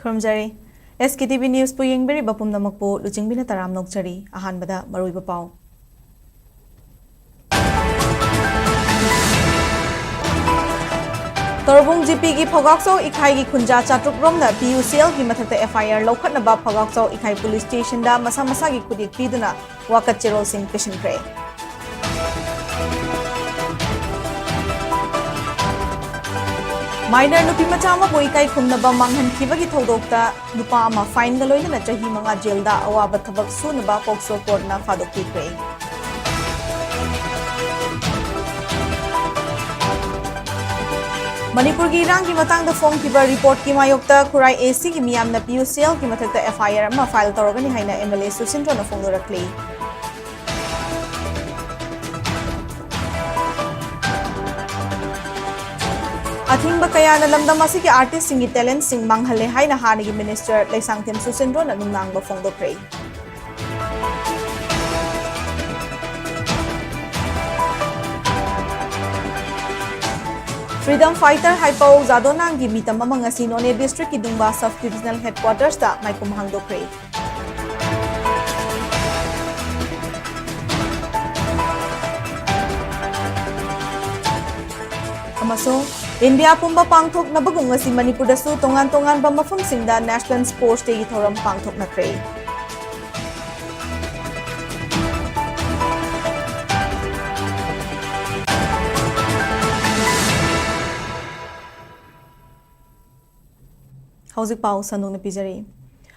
Khurumjari SKTV News pu yengberi bapum namakpo luchingbina taram nokchari ahanbada maruiba pau Torbung GP gi phogakso ikhai gi khunja chatruk romna PUCL gi mathakta FIR lokhatnaba phogakso ikhai police station da masa masa gi kudik piduna wakat cherol singh patient kre Minor nupi machama bo ikai khumnaba manghan khibagi thodokta nupa ama fine ga loina chahi manga jail da awaba thabak sunaba pokso court na fadok tikre Manipur gi rang gi matang da form kiba report ki mayokta kurai AC gi miyam na PUCL gi mathakta FIR ma file torogani haina MLA Susindro na phongdorakli Athingba kaya na lamdam asigi artist singi talent sing manghale haina hanigi minister Laisangthem Susindro na nungnangba phongdokre Freedom fighter Haipao Zadonang gi mitam amang Sinone district ki Dungba sub divisional headquarters da maikum hangdokre Amasong India pumba pangthok na bagong ngasi Manipur da su tongan ba mafam singda National Sports Day gi thoram pangthok na kre Hauzik pau sanung na pizari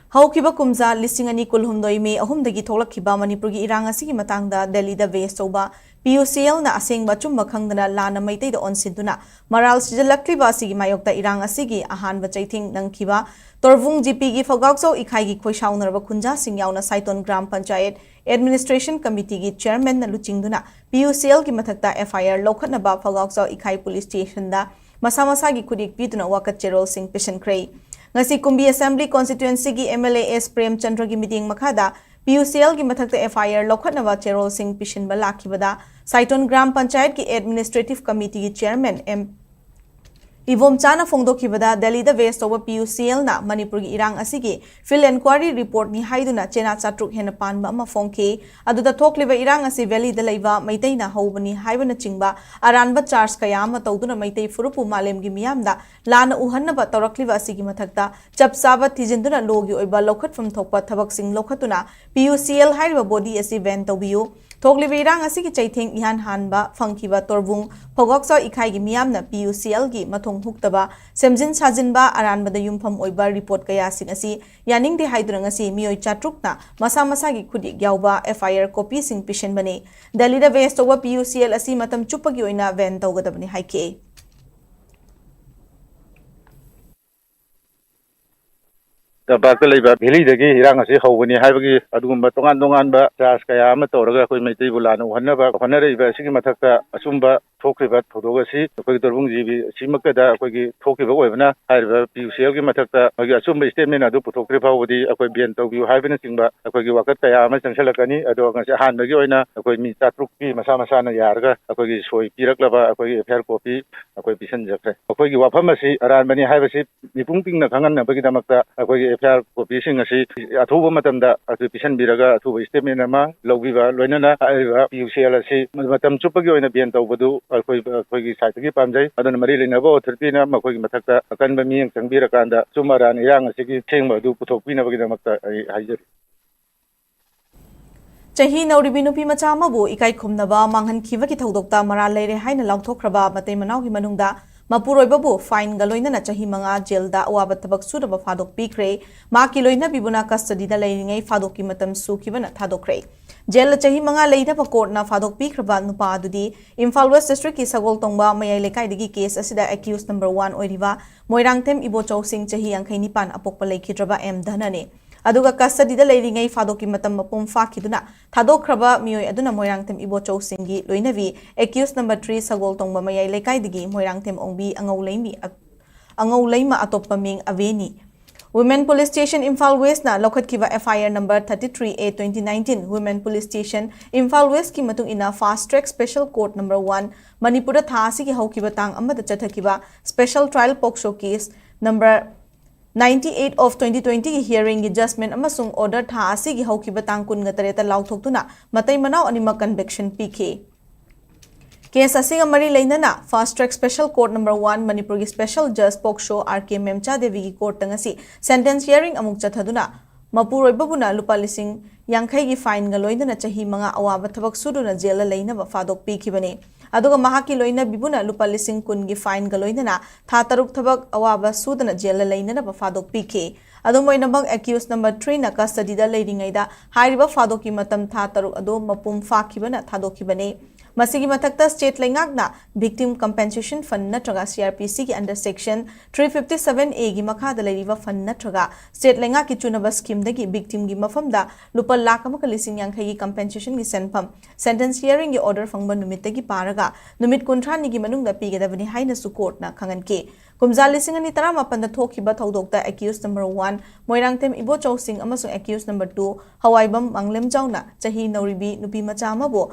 Haukiba kumza listing ani kulhumdoi me ahumdagi tholakhiba Manipur gi irang asigi matangda Delhi da West Soba PUCL na asengba chumba khangdana lana maitai da onsintuna maral sijalakliba asigi mayokta irang asigi ahanba chaithing nangkhiba Torvung GP gi Fogakso ikhai gi khoishaunarba khunja singyauna Saiton Gram Panchayat Administration Committee gi chairman na luchingduna PUCL gi mathakta FIR lokhatnaba Fogakso ikhai police station da masa gi kudik piduna wakat cherol singh patient krai Ngasi Kumbi Assembly Constituency gi MLA S Prem Chandra gi meeting makhada PUCL gi mathakta FIR lokhatnaba cherol singh pishin balakibada Saiton Gram Panchayat ki Administrative Committee gi Chairman M Ivom Chana Phongdokhibada Delhi da West over PUCL na Manipur gi irang asigi field inquiry report ni haiduna chena chatruk hena panba ma phongke aduda thokliba irang asi valley da leiba maitai na hobani haibana chingba aranba charge kayama tawduna maitai furupu malem gi miyamda lana uhanna ba tawrakliba asigi mathakta chapsaba thijinduna logi oiba lokhatfam thokpa thabak sing lokhatuna PUCL haiba body asi van tawbiu Thokliba irang asigi chaithing ihan hanba phangkiba torbung phogoksa ikhai gi miyamna PUCL gi mathong huktaba semjin sajinba aranbada yumpham oiba report kaya sing asi yaning de haidurang asi mioi chatrukna masa gi khudi gyauba FIR copy sing pishen bane Delhi da West over PUCL asi matam chupagi oina van tawgadabani haike Bakta leiba Valley dagi irang asi hawani haibagi adugumba tongan ba charge kaya ama tawraga koi maitai bulana uhanaba honaraiba sigi mathakta asumba thokriba thodogasi koi torbung jibi simakada koi thokriba oibana haiba PUCL gi mathakta agi asumba statement adu puthokri phawdi akoi bian tawbiu haibana singba akoi wakat kaya ama changsalakani ado ngasi hanbagi oina akoi mi chatruk pi masa na yarga akoi soi piraklaba akoi FIR copy akoi pisan jakre akoi gi wafam asi aranbani haibasi mipung pingna khangan nabagi damakta akoi FIR copy sing asi athuba matamda atu pisan biraga athuba statement ama logiba loinana aiba PUCL asi matam chupagi oina bian tawbadu akoi gi site gi pamjai adana mari lenaba authority na makoi gi mathakta akanba miyang changbira sumaran irang asi gi thengba du puthokpina bagi damakta haijari Chahi nauribi nupi macha amabu ikai khumnaba manghan khibagi thodokta maral leire haina lauthrokraba matei manau gi manungda Mapuroibabu fine galoina na chahi manga jail da awaba tabak sudaba fadok pikre ma kiloina bibuna custody da leiringai fadoki matam sukibana thadokre jail chahi manga leida pa court na fadok pikraba nupa adudi Imphal West District ki Sagol Tongba mayai lekai digi case asida accused number 1 oiriba Moirangthem Ibochau Singh chahi 62 apokpa leikhidraba M Dhanane aduga custody da leiringai fadoki matam mapum fakiduna thadokraba mioi aduna Moirangthem Ibochau Singh gi loinavi accused number 3 Sagol Tongba mayai lekai digi Moirangthem ongbi angau leima atoppa ming aveni Women Police Station Imphal West na lokhatkiba FIR number 33A 2019 Women Police Station Imphal West ki matung ina Fast Track Special Court number 1 Manipur tha asigi haukiba tang amada chathakiba Special Trial Poksho Case number 98 of 2020 की hearing की judgment अमसुंग order था आसी की हौकीबा तांग कुन गतरेता लाउथोक्तुना मतई मनाव अनिमक conviction पीखे केस असिंग मरी लेनना fast track special court number 1 Manipur की स्पेशल जज पोक्सो आरके मेमचा देवी की कोर्ट तंगसी सेंटेंस हियरिंग अमुक चथदुना मपुरोइबबुना लुपा लिसिंग यांखै की फाइन ग लोइनना चही मंगा अवाब थबक सुदुना जेल लेनब फादोक पीखिबने अदुगा महाकी लोइना बिबुना लुपा लिसिंग कुन की फाइन ग लोइनना था तरुक थबक अवाब सुदना जेल लेनब फादोक पीखे अदुमोइनबक एक्यूज नंबर 3 ना कस्टडीदा लेरिंगैदा हाइरिबा फादोकी मतम था तरुक अदो मपुम फाखिबना थादोखिबने मसीगी मथक्ता स्टेट लेंगाकना विक्टिम कंपेंसेशन फंड नत्रगा सीआरपीसी की अंडर सेक्शन 357A की मखादा लेरिबा फंड नत्रगा स्टेट लेंगा की चुनबा स्कीम दगी विक्टिम की मफमदा लुपा लाख अमक लिसिंग यांखै की कंपेंसेशन की सेंफम सेंटेंस हियरिंग की ऑर्डर फंगबा नुमितगी पारगा नुमित कुंथ्रानी की मनुंगदा पीगदबनी हाइनसु कोर्टना खंगनके कुमजा लिसिंग अनि तरा मापन थोखिबा थौदोक्ता एक्यूज नंबर 1 मोइरांगथेम इबोचौ सिंह अमसुंग एक्यूज नंबर 2 हवाइबम मंगलेम जाउना चही नौरिबी नुपी मचा अमबो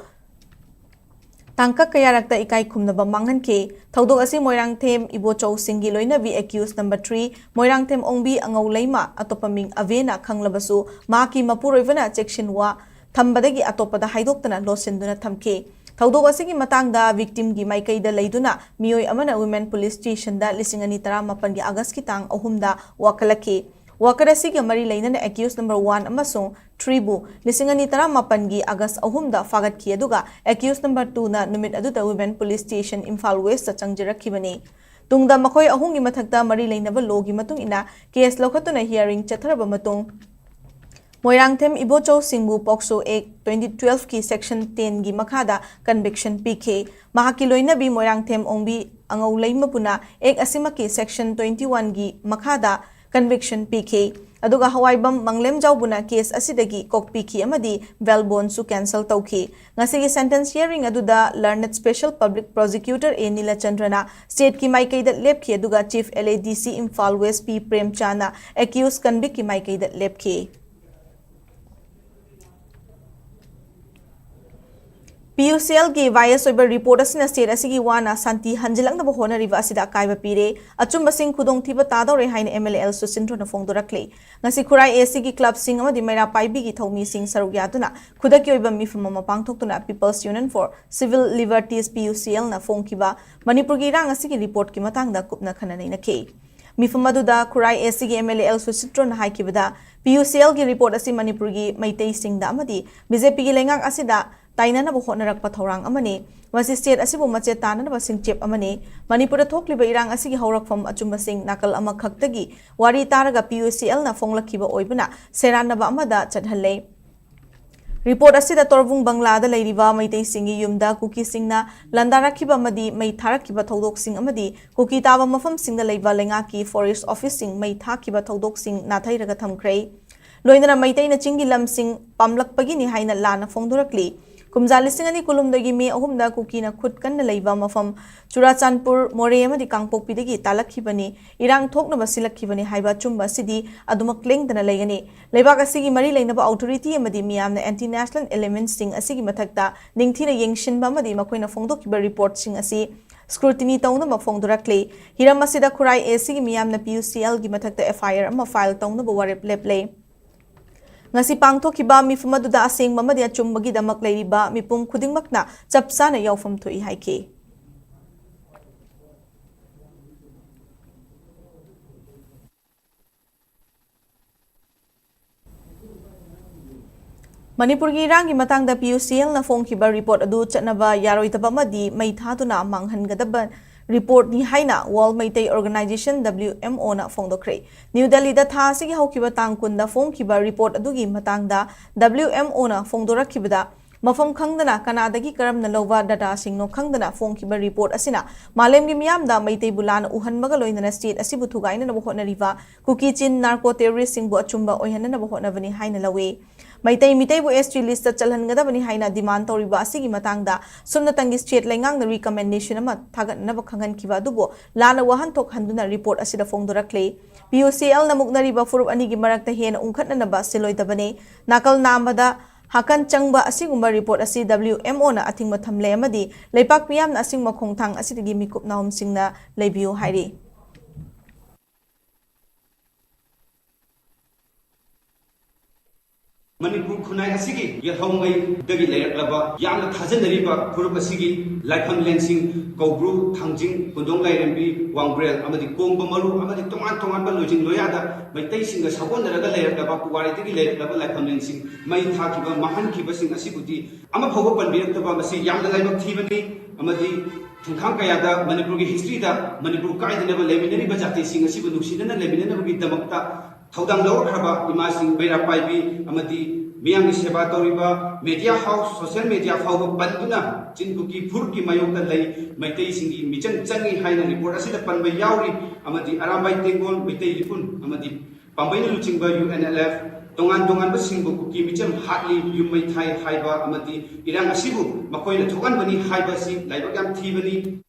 तांका कयारक्ता इकाई खुमनबा मांगनके थौदोक असि मोइरांगथेम इबोचौ सिंगी लोइनबी एक्यूज नंबर 3 मोइरांगथेम ओंबी अंगौ लेमा अतोपमिंग अवेना खंगलबसु माकी मपुरोइबना चेक्शन वा थंबदगी अतोपदा हाइदोक्तना लोसिंदुना थमके थौदोक असि की मतंगदा विक्टिम की माइकैदा लेदुना मियोय अमना वुमेन पुलिस स्टेशन दा लिसिंग अनि तरा मापन की अगस्त की तांग अहुमदा वाकलके वाकर असी के मरी लेनना एक्यूज नंबर 1 अमसुंग 3 बु लिसिंग अनि तरा मापन की अगस्त अहुमदा फागत की अदुगा एक्यूज नंबर 2 ना नुमित अदुदा women police station Imphal West चंगजरखिबने तुंगदा मखोय अहुंगी मथक्ता मरी लेनबा लोगी मतुंग इना केस लौखतुना हियरिंग चथरबा मतुंग मोइरांगथेम इबोचौ सिंगबु पॉक्सो एक्ट 2012 की सेक्शन 10 की मखादा कन्विक्शन पीखे महाकी लोइनबी मोइरांगथेम ओंबी अंगौ लेमपुना एक असिमकी सेक्शन 21 की मखादा कन्विक्शन पीखे अदुगा हवाइबम मंगलेम जाउबुना केस असिदगी कोकपीखी अमदी वेलबोन सु कैंसल तौखी ngasi सेंटेंस हियरिंग अदुदा learned special public prosecutor A नीलचंद्रना स्टेट की माइकैदा लेपखी अदुगा chief LADC Imphal West P प्रेमचाना एक्यूज कन्विक की माइकैदा लेपखी PUCL की वायस ओइबर रिपोर्ट असिना स्टेट असिगी वाना शांति हंजिलंगनब होनरिबा असिदा कायबा पीरे अचुंबा सिंह खुदोंथिबा तादौरे हाइन MLL सुसिंद्रोना फोंदोरक्ले ngasi खुराई AC की क्लब सिंह अमदि मेरा पाइबी की थौमी सिंह सरुक यादुना खुदकी ओइबा मिफम अमा पांगथोक्तुना people's union for civil liberties PUCL ना फोंखिबा मणिपुर की इरांग असिगी रिपोर्ट की मतांगदा कुपना खननैनखे मिफम अदुदा खुराई AC की MLL सुसिंद्रोना हाइकिबदा PUCL की रिपोर्ट असि मणिपुर की मैतै सिंहदा अमदि BJP की लेंगाक असिदा ताइननब होनरक्पा थौरांग अमने मसि स्टेट असिबु मचे ताननब सिंचेप अमने मणिपुर थोक्लिबा इरांग असिगी हौरकफम अचुंबा सिंह नाकल अमा खक्तगी वारी तारगा PUCL ना फोंगलखिबा ओइबना सेरानबा अमदा चढ़हले रिपोर्ट असिदा तोरबुंग बंगलादा लेरिबा मैतै सिंगी युमदा कुकी सिंगना लंदारखिबा अमदी मै थारखिबा थौदोक सिंग अमदी कुकी ताबा मफम सिंगदा लेबा लेंगा की फॉरेस्ट ऑफिस सिंग मै थाखिबा थौदोक सिंग नाथैरगा थमख्रै लोइनना मैतैना चिंगी लम सिंग पामलकपगी नि हाइना लाना फोंदोरक्ली कुमजा लिसिंग अनि कुलुमदगी मे अहुमदा कुकीना खुद कन्न लेबा मफम चुराचानपुर मोरे अमदि कांगपोकपीदगी तालखिबनी इरांग थोकनबा सिलखिबनी हाइबा चुंबा सिदी अदुमक लेंगदना लेगनी लेबाक असिगी मरी लेनबा ऑथोरिटी अमदि मियामना एंटी नेशनल एलिमेंट्स सिंग असिगी मथक्ता निंगथिना येंगशिनबा अमदि मखोइना फोंदोकिबा रिपोर्ट सिंग असि स्क्रूटिनी तौनबा फोंदोरक्ले हिरम असिदा खुराई एसी की मियामना PUCL की मथक्ता FIR अमा file तौनबा वारेप लेपले ngasi pangthokhiba mifum aduda asengba amadi achumbagi damak leiriba mipum khudingmakna chapsana yaufam thoi haike Manipur ki irang ki matangda PUCL na phongkhiba report adu chatnaba yaroitaba amadi mai thaduna manghangadaba report ni haina World Meitei Organization WMO na phongdokre New Delhi da tha sigi haukiba tangkunda phongkiba report adugi matangda WMO na phongdorakhibada mafam khangdana kanadagi karamna lova data singno khangdana phongkiba report asina malem gi miyam da Meitei bulan uhanmaga loinana state asibu thugaina na bahonariba kuki chin narco terrorist singbu achumba oihana na bahonabani haina lawe Maitai mitai bu SG list chalhangadabani haina demand tawriba asigi matangda sumna tangi state lengang na recommendation ama thagatnaba khangan kiba dubo lana wahan thok handuna report asida phongdorakle PUCL na muknariba furup ani gi marakta hena ungkhatna ba siloidabane nakal namada hakan changba asigumba report asi WMO na athingma thamle amadi leipak piyam na asingma khongthang asidagi mikup naum singna leibiu hairi Manipur khunai asigi yelhongai dagi layraklaba yamna thajanariba furup asigi laifam lensing kobru thangjing pundong lairambi wangbrel amadi kongba maru amadi tongan ba lojing loyada maitai singa sabonaraga layraklaba puwari dagi layraklaba laifam lensing mai thakiba mahan kiba sing asibudi ama phoba panbiraktaba masi yamna laibak thibani amadi thungkhang kayada Manipur gi history da Manipur kaidanaba leminari ba jati sing asibu nuksinana leminana gi damakta Thaudang lawar khaba ima sing beira paibi amadi miyang seba toriba media house social media fauba banduna jinbuki furki mayokta lei maitai singi michang changi haina report asida panba yauri amadi arambai tengol maitai lipun amadi pambaina luchingba UNLF dongan ba singbu kuki micham hatli yumai thai haiba amadi irang asibu makoina thokan bani haiba si laiba gam thibani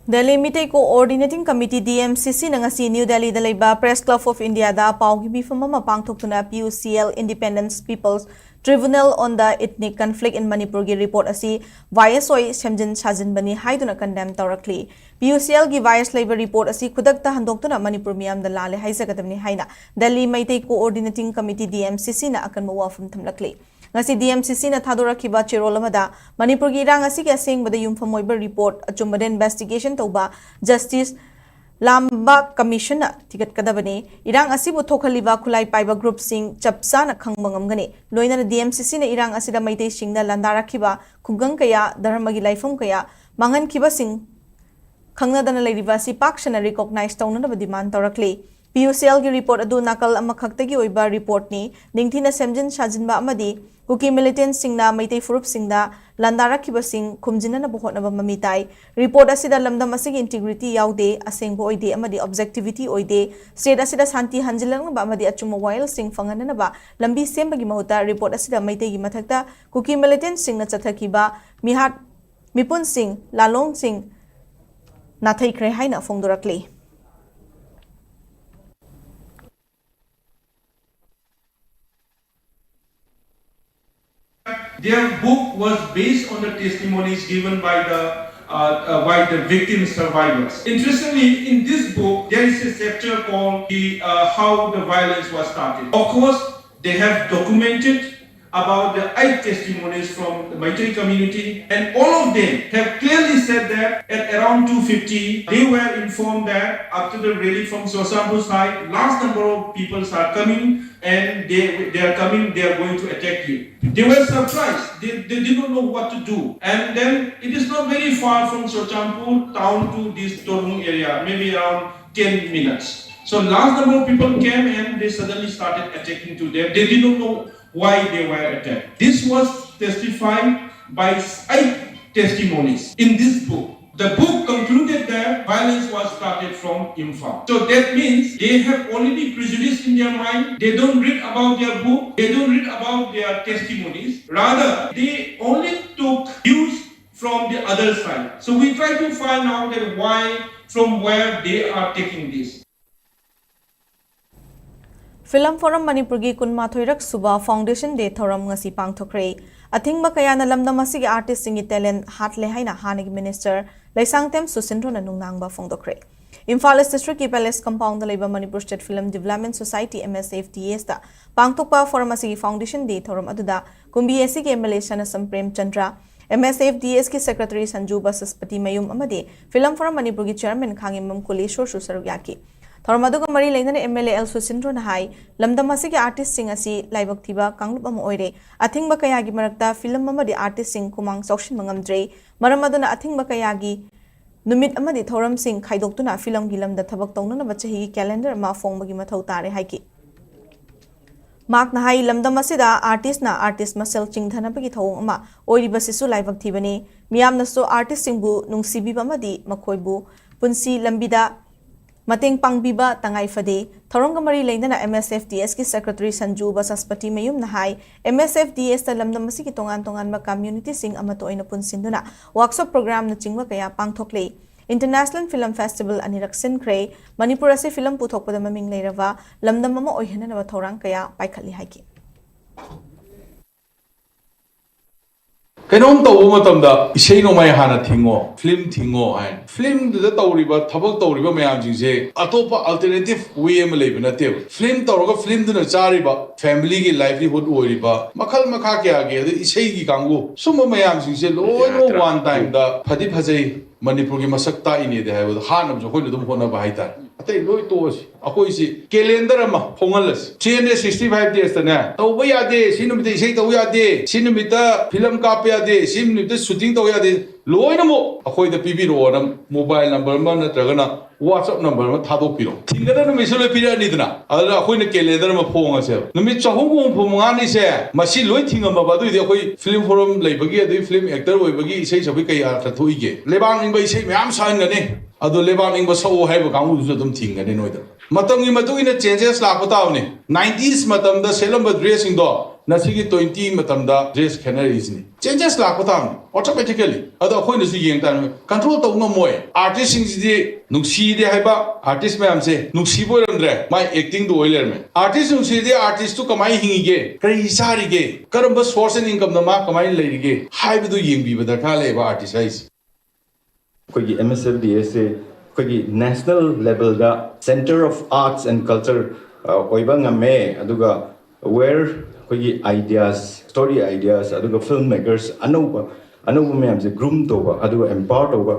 Delhi Meeting Coordinating Committee DMCC nangasi New Delhi dalaiba Press Club of India da paugi bifam ma pangthokna PUCL Independent People's Tribunal on the Ethnic Conflict in Manipur gi report asi YSOI semjin sajin bani haiduna condemn tawrakli PUCL gi virus labor report asi khudakta handoktuna Manipur miyam da lale haisagadamni haina Delhi Meeting Coordinating Committee DMCC na akan mawafum thamlakli ngasi DMCC na thadurakiba chirol amada Manipur gi rang asi ke sengbada yumpham oiba report achumbada investigation tauba Justice Lamba Commission na tigat kadabani irang asibu thokhaliba khulai paiba group sing chapsa na khangbangam loina na DMCC na irang asida maitei singna landarakhiba khugang kaya dharmagi laifum kaya mangan khiba sing khangna dana leiriba si pakshana recognize tawna na demand tawrakli PUCL gi report adu nakal amakhakta gi oiba report ni ningthina semjin sajinba amadi Kuki militant singna maitei furup singda landara kiba sing khumjina na buhotna ba mamitai report asida lamdam asigi integrity yaude asengbo oide amadi objectivity oide state asida santi hanjilang ba amadi achuma while sing fangana na ba lambi sembagi mahuta report asida maitei gi mathakta kuki militant singna chathakiba mihat mipun sing lalong sing nathai kre haina fongdorakli Their book was based on the testimonies given by the victim survivors. Interestingly, in this book, there is a chapter called how the violence was started. Of course, they have documented about the 8 testimonies from the Meitei community, and all of them have clearly said that at around 2:50, they were informed that after the rally from Sosambu side, large number of people are coming and they are coming, they are going to attack you. They were surprised, they did not know what to do. And then it is not very far from Sochampur town to this Torung area, maybe around 10 minutes. So large number of people came and they suddenly started attacking to them. They did not know why they were attacked. This was testified by 8 testimonies in this book. The book concluded that violence was started from Imphal. So that means they have already prejudice in their mind. They don't read about their book. They don't read about their testimonies. Rather, they only took views from the other side. So we try to find out that why, from where they are taking this. Film Forum Manipur gi kunmathoirak suba Foundation Day thoram ngasi pangthokre athingba kaya na lamdam asigi artist singi talent hatle haina hanigi minister laisangtem susindro na nungnangba phongdokre Imphal District ki Palace Compound da leiba Manipur State Film Development Society MSFDS da pangthokpa forum asigi Foundation Day thoram aduda kumbi asigi MLA Shanasam Prem Chandra MSFDS ki Secretary Sanju Basaspati Mayum amade Film Forum Manipur gi Chairman Khangimam Kuleshwar Susaruk yaki Thormaduga Mari Lainana MLA El Susindro na hai lamdamasi ki artist sing asi laibak thiba kanglup am oire athingba kayagi marakta film amadi artist sing kumang sokshin mangamdre maramaduna athingba kayagi numit amadi thoram sing khaidoktuna film gi lamda thabak tawna bachahi calendar ma fongbagi mathau tare haiki Mark na hai lamdamasi da artist masel chingthana bagi thawong ama oiri basisu laibak thibani miyam na so artist singbu nungsibi bamadi makoibu punsi lambida Mating pangbiba tangay fade, Thorongga Mari Lainana MSFDS ki Secretary Sanju Basaspati Mayum Nahai, MSFDS talam na masiki tongan ma community sing amato ay napunsinduna, workshop program na chingwa kaya pangthokle. International Film Festival aniraksin kray, Manipur ase film puthok pada maming lairava, lamdam mama oyhana na thorang kaya paikali haiki. Kainom tawbo matamda isei no mai hana thingo film thingo hai film da tawriba thabak tawriba mayam jingse atopa alternative way am leiba na te film tawroga film duna chariba family gi livelihood oiriba makhal makha kya ge isei gi kangu summa mayam jingse loi no one time da phadi phajai Manipur gi masak ta ine de hai hanam jo khoi dum hona ba hai ta atai loi to akoi si calendar ama phongalas 365 days ta na tawba ya de sinumite isei taw ya de sinumita film ka pe ya de sinumita shooting taw ya de loi na mo akoi da pb ro na mobile number ma na traga na WhatsApp number ma thado piro thingada na misole pira ni dna adra akoi na calendar ma phonga se numi chahum bum phomanga ni se masi loi thinga ma ba du de akoi film forum leibagi adu film actor oibagi isei sabi kai ar tha thoige lebang ning ba isei myam san ga ne adu lebang ning ba so hai ba kamu du dum thinga ne noi da matam gi matu ina changes la ko taw ne 90s matam da selamba dressing do nasigi 20 matam da dress canaries ni changes la ko taw automatically adu khoi na si yeng tan control taw no moi artist sing ji nuksi de hai ba artist mayam se nuksi bo ramdre mai acting do oiler me artist nuksi de artist to kamai hingi ge kari sari ge karamba source and income na ma kamai leiri ge hai bu du yeng bi ba da kha le ba artist hai कोई MSFDS से कोई national level da Center of Arts and Culture ओइबा ngame aduga where कोई ideas story ideas aduga filmmakers anuba ma'am से groom toba aduga empower toba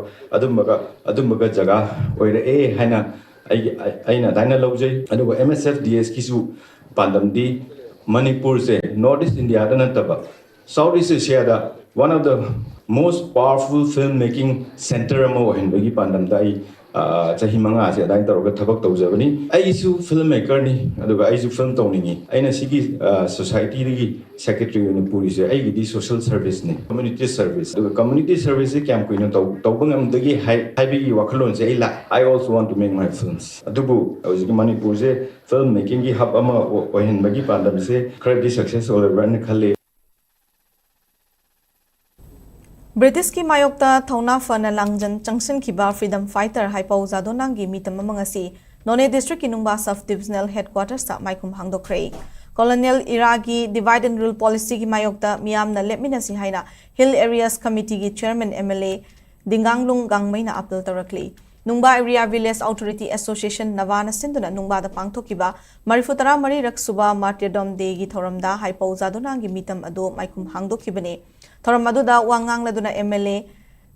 adumaga jaga oire haina aina daina lojai aduga MSFDS kisu pandamdi Manipur se Northeast India da nataba Southeast Asia da one of the most powerful filmmaking center amo hinbagi pandam dai chahi manga ase dai taroga thabak tawjabani ai su filmmaker ni aduga ai su film tawningi aina sigi society ri secretary ni puri se ai gi social service ni community service aduga community service se kyam kuino tawbangam dagi haibi wakhalon se ai la I also want to make my films adubu auji Manipur se filmmaking gi hub ama ohinbagi pandam se khari success or run khale British ki mayokta thona fana langjan junction ki ba freedom fighter hypo zadonang gi mitam mangasi None district inungba sub divisional headquarters ta maikum hangdokre Colonial Iragi divide and rule policy ki mayokta miam na lepmina si haina Hill Areas Committee gi chairman MLA Dinganglung Gangmaina appeal tarakli Nungba Area Village Authority Association Navana Sinduna Nungba da pangthokiba Marifutara Mari Raksuba Martyrdom Day gi thoramda hypo zadonang gi mitam ado maikum hangdokibane Thoram aduda wangang laduna MLA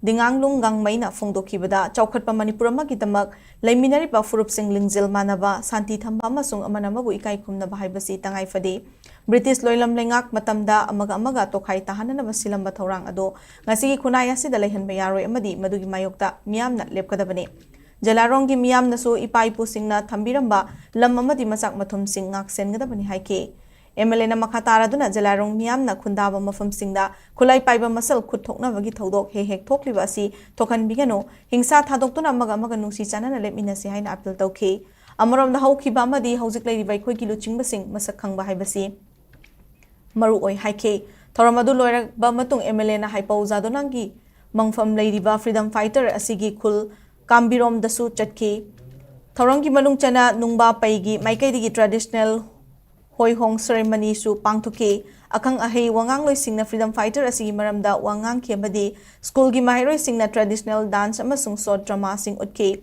Dinganglung Gangmaina Fongdokibada Chaukhatpa Manipur amagi damak laiminari ba furup sing lingjil manaba santi thamba amasung amanamabu ikai khumna bahaibasi tangai fade British loilam lengak matamda amaga tokhai tahanana basilamba thorang ado ngasigi khunai asida laihanba yaroi amadi madugi mayokta miyamna lepkadabane Jalarong gi miyamna so ipai pusingna thambiramba lam amadi masak mathum sing ngak sengadabani haike MLA na makhatara duna Jalarong miyamna khundaba mafam singda khulai paiba masal khuthokna bagi thodok hek thokliba si thokan bigano hingsa thadoktuna amaga nungsi chanana lepmina si haina appeal tawkhe amarom da hawkhiba amadi hawjik lai ribai khoi gilu chingba sing masak khangba haibasi maru oi haike thoramadu loiraba matung MLA na haipo zadonangi mangfam leiriba freedom fighter asigi khul kambirom dasu chatke thorangi manung chana nungba paigi maikai digi traditional Hoi Hong ceremony su pangthuke akang ahei wangang loi singna freedom fighter asigi maramda wangang khemadi school gi mahiroi singna traditional dance amasung short drama sing utke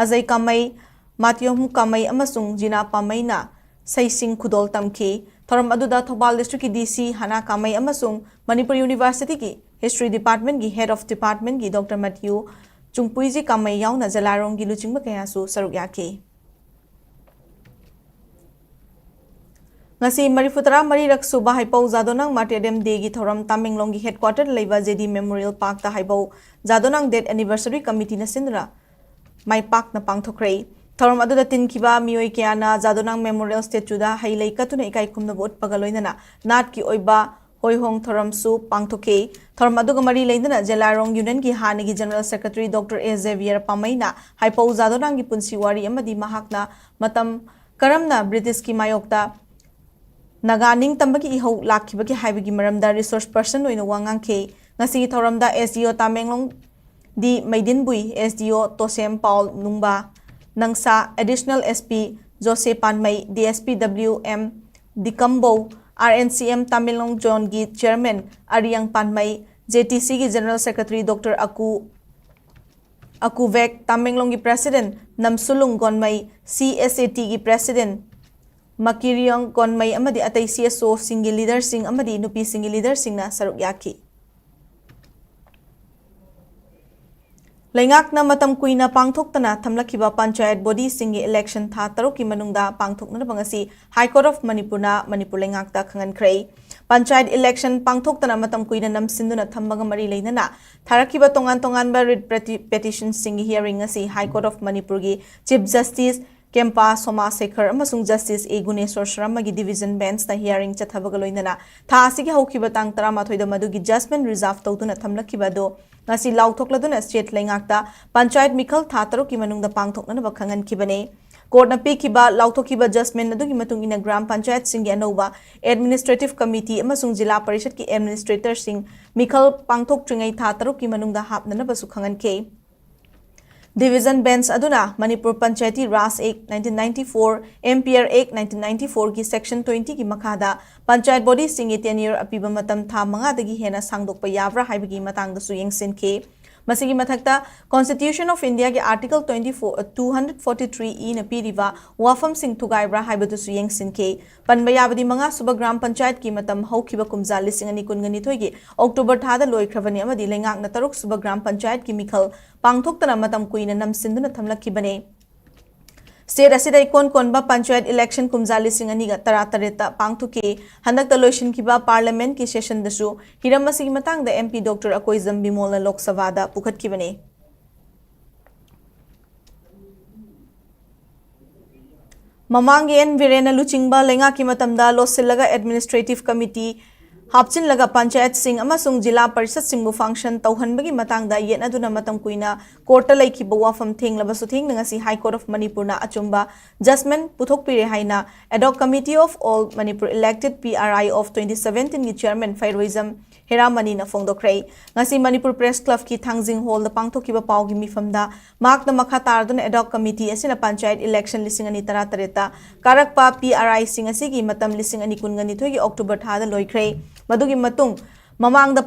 azai kamai matyom kamai amasung jina pamaina sai sing khudol tamke thoram aduda Thobal district ki DC hana kamai amasung Manipur University ki history department gi head of department gi Dr Matthew Chungpuiji kamai yauna Jalarong gi luchingba kaya su saruk yake Ngasi Marifutara Mari Raksuba Hypo Zadonang Martyrdom Day gi thoram Tamenglong gi headquarter leiba JD Memorial Park ta Hypo Zadonang Death Anniversary Committee na sindra mai park na pangthokre thoram aduda tin kiba mioi kyana Zadonang Memorial Statue da hailei katuna ikai khumna bot pagaloinana nat ki oiba hoi hong thoram su pangthoke thoram aduga mari leindana Jalarong Union gi hani gi General Secretary Dr A Xavier Pamaina Hypo Zadonang gi punsi wari amadi mahakna matam karamna British ki mayokta Naganing tambaki ihau lakhibaki haibagi maramda resource person oina wangang ke ngasi thoramda SDO Tamenglong di Maidinbui SDO Tosem Paul Nungba Nangsa additional SP Jose Panmai DSP WM Dikambo RNCM Tamenglong John Gi Chairman Ariang Panmai JTC की general secretary doctor Akuvek, Tamenglong की president Namsulung Gonmai, CSAT की president Makiriong Gonmai amadi atai CSO singi leader sing amadi nupi singi leader sing na saruk yaki. Laingak na matam kuina pangthok tana thamlakiba panchayat body singi election tha tarok ki manungda pangthok na bangasi High Court of Manipur na Manipur laingak ta khangan khrei. Panchayat election pangthok tana matam kuina nam sinduna thambaga mari leinana tharakiba tongan ba writ petition singi hearing asi High Court of Manipur gi Chief Justice Kempa Soma Sekhar amasung Justice A Guneswar Sharma gi division bench na hearing chathabaga loinana tha asigi haukiba tang 13 da madugi judgment reserve tawduna thamlakiba do ngasi lauthokladuna state laingakta panchayat mikhal tha taruk ki manungda pangthokna ba khangan kibane court na pikiba lauthokiba judgment adugi matung ina gram panchayat singi anova administrative committee amasung jila parishad ki administrator sing mikhal pangthok tringai tha taruk ki manungda hapna ba su khangan ke Division Bench aduna Manipur Panchayati Ras Act 1994 MPR Act 1994 की Section 20 की मखादा Panchayat Body singi tenure apiba matam tha manga dagi hena sangdokpa yavra haibagi matang da su yengsinke masigi mathakta Constitution of India के Article 243E na piriva wafam sing thugaibra haibadu su yengsinke panba yabadi manga suba gram panchayat ki matam haukiba kumza lising ani kungani thoigi October thada loikravani amadi lengak na taruk suba gram panchayat ki mikhal pangthokta matam kuina nam sinduna thamlakibane State asida ikon konba panchayat election kumza lising ani ga taratareta pangthuke handak loishin kiba parliament ki session dasu hiram masigi matang da MP Dr. Akoizam Bimol Lok Sabha da pukhat kibane Mamangi en virena luchingba lenga ki matamda losilaga administrative committee Hapchin laga panchayat sing amasung jila parishad singbu function tauhanbagi matangda yetna duna matam kuina courta laiki bawafam thing labasu thing ngasi High Court of Manipur na achumba judgment puthok pire haina ad hoc committee of all Manipur elected PRI of 2017 gi chairman Fairoism Heramani na fongdokrai ngasi Manipur Press Club ki thangjing hall da pangthokiba pawgi mifamda mak na makha tarduna ad hoc committee asina panchayat election lising ani taratareta karakpa PRI sing asigi matam lising ani kungani thogi October thada loikrai Madugi matung mamang da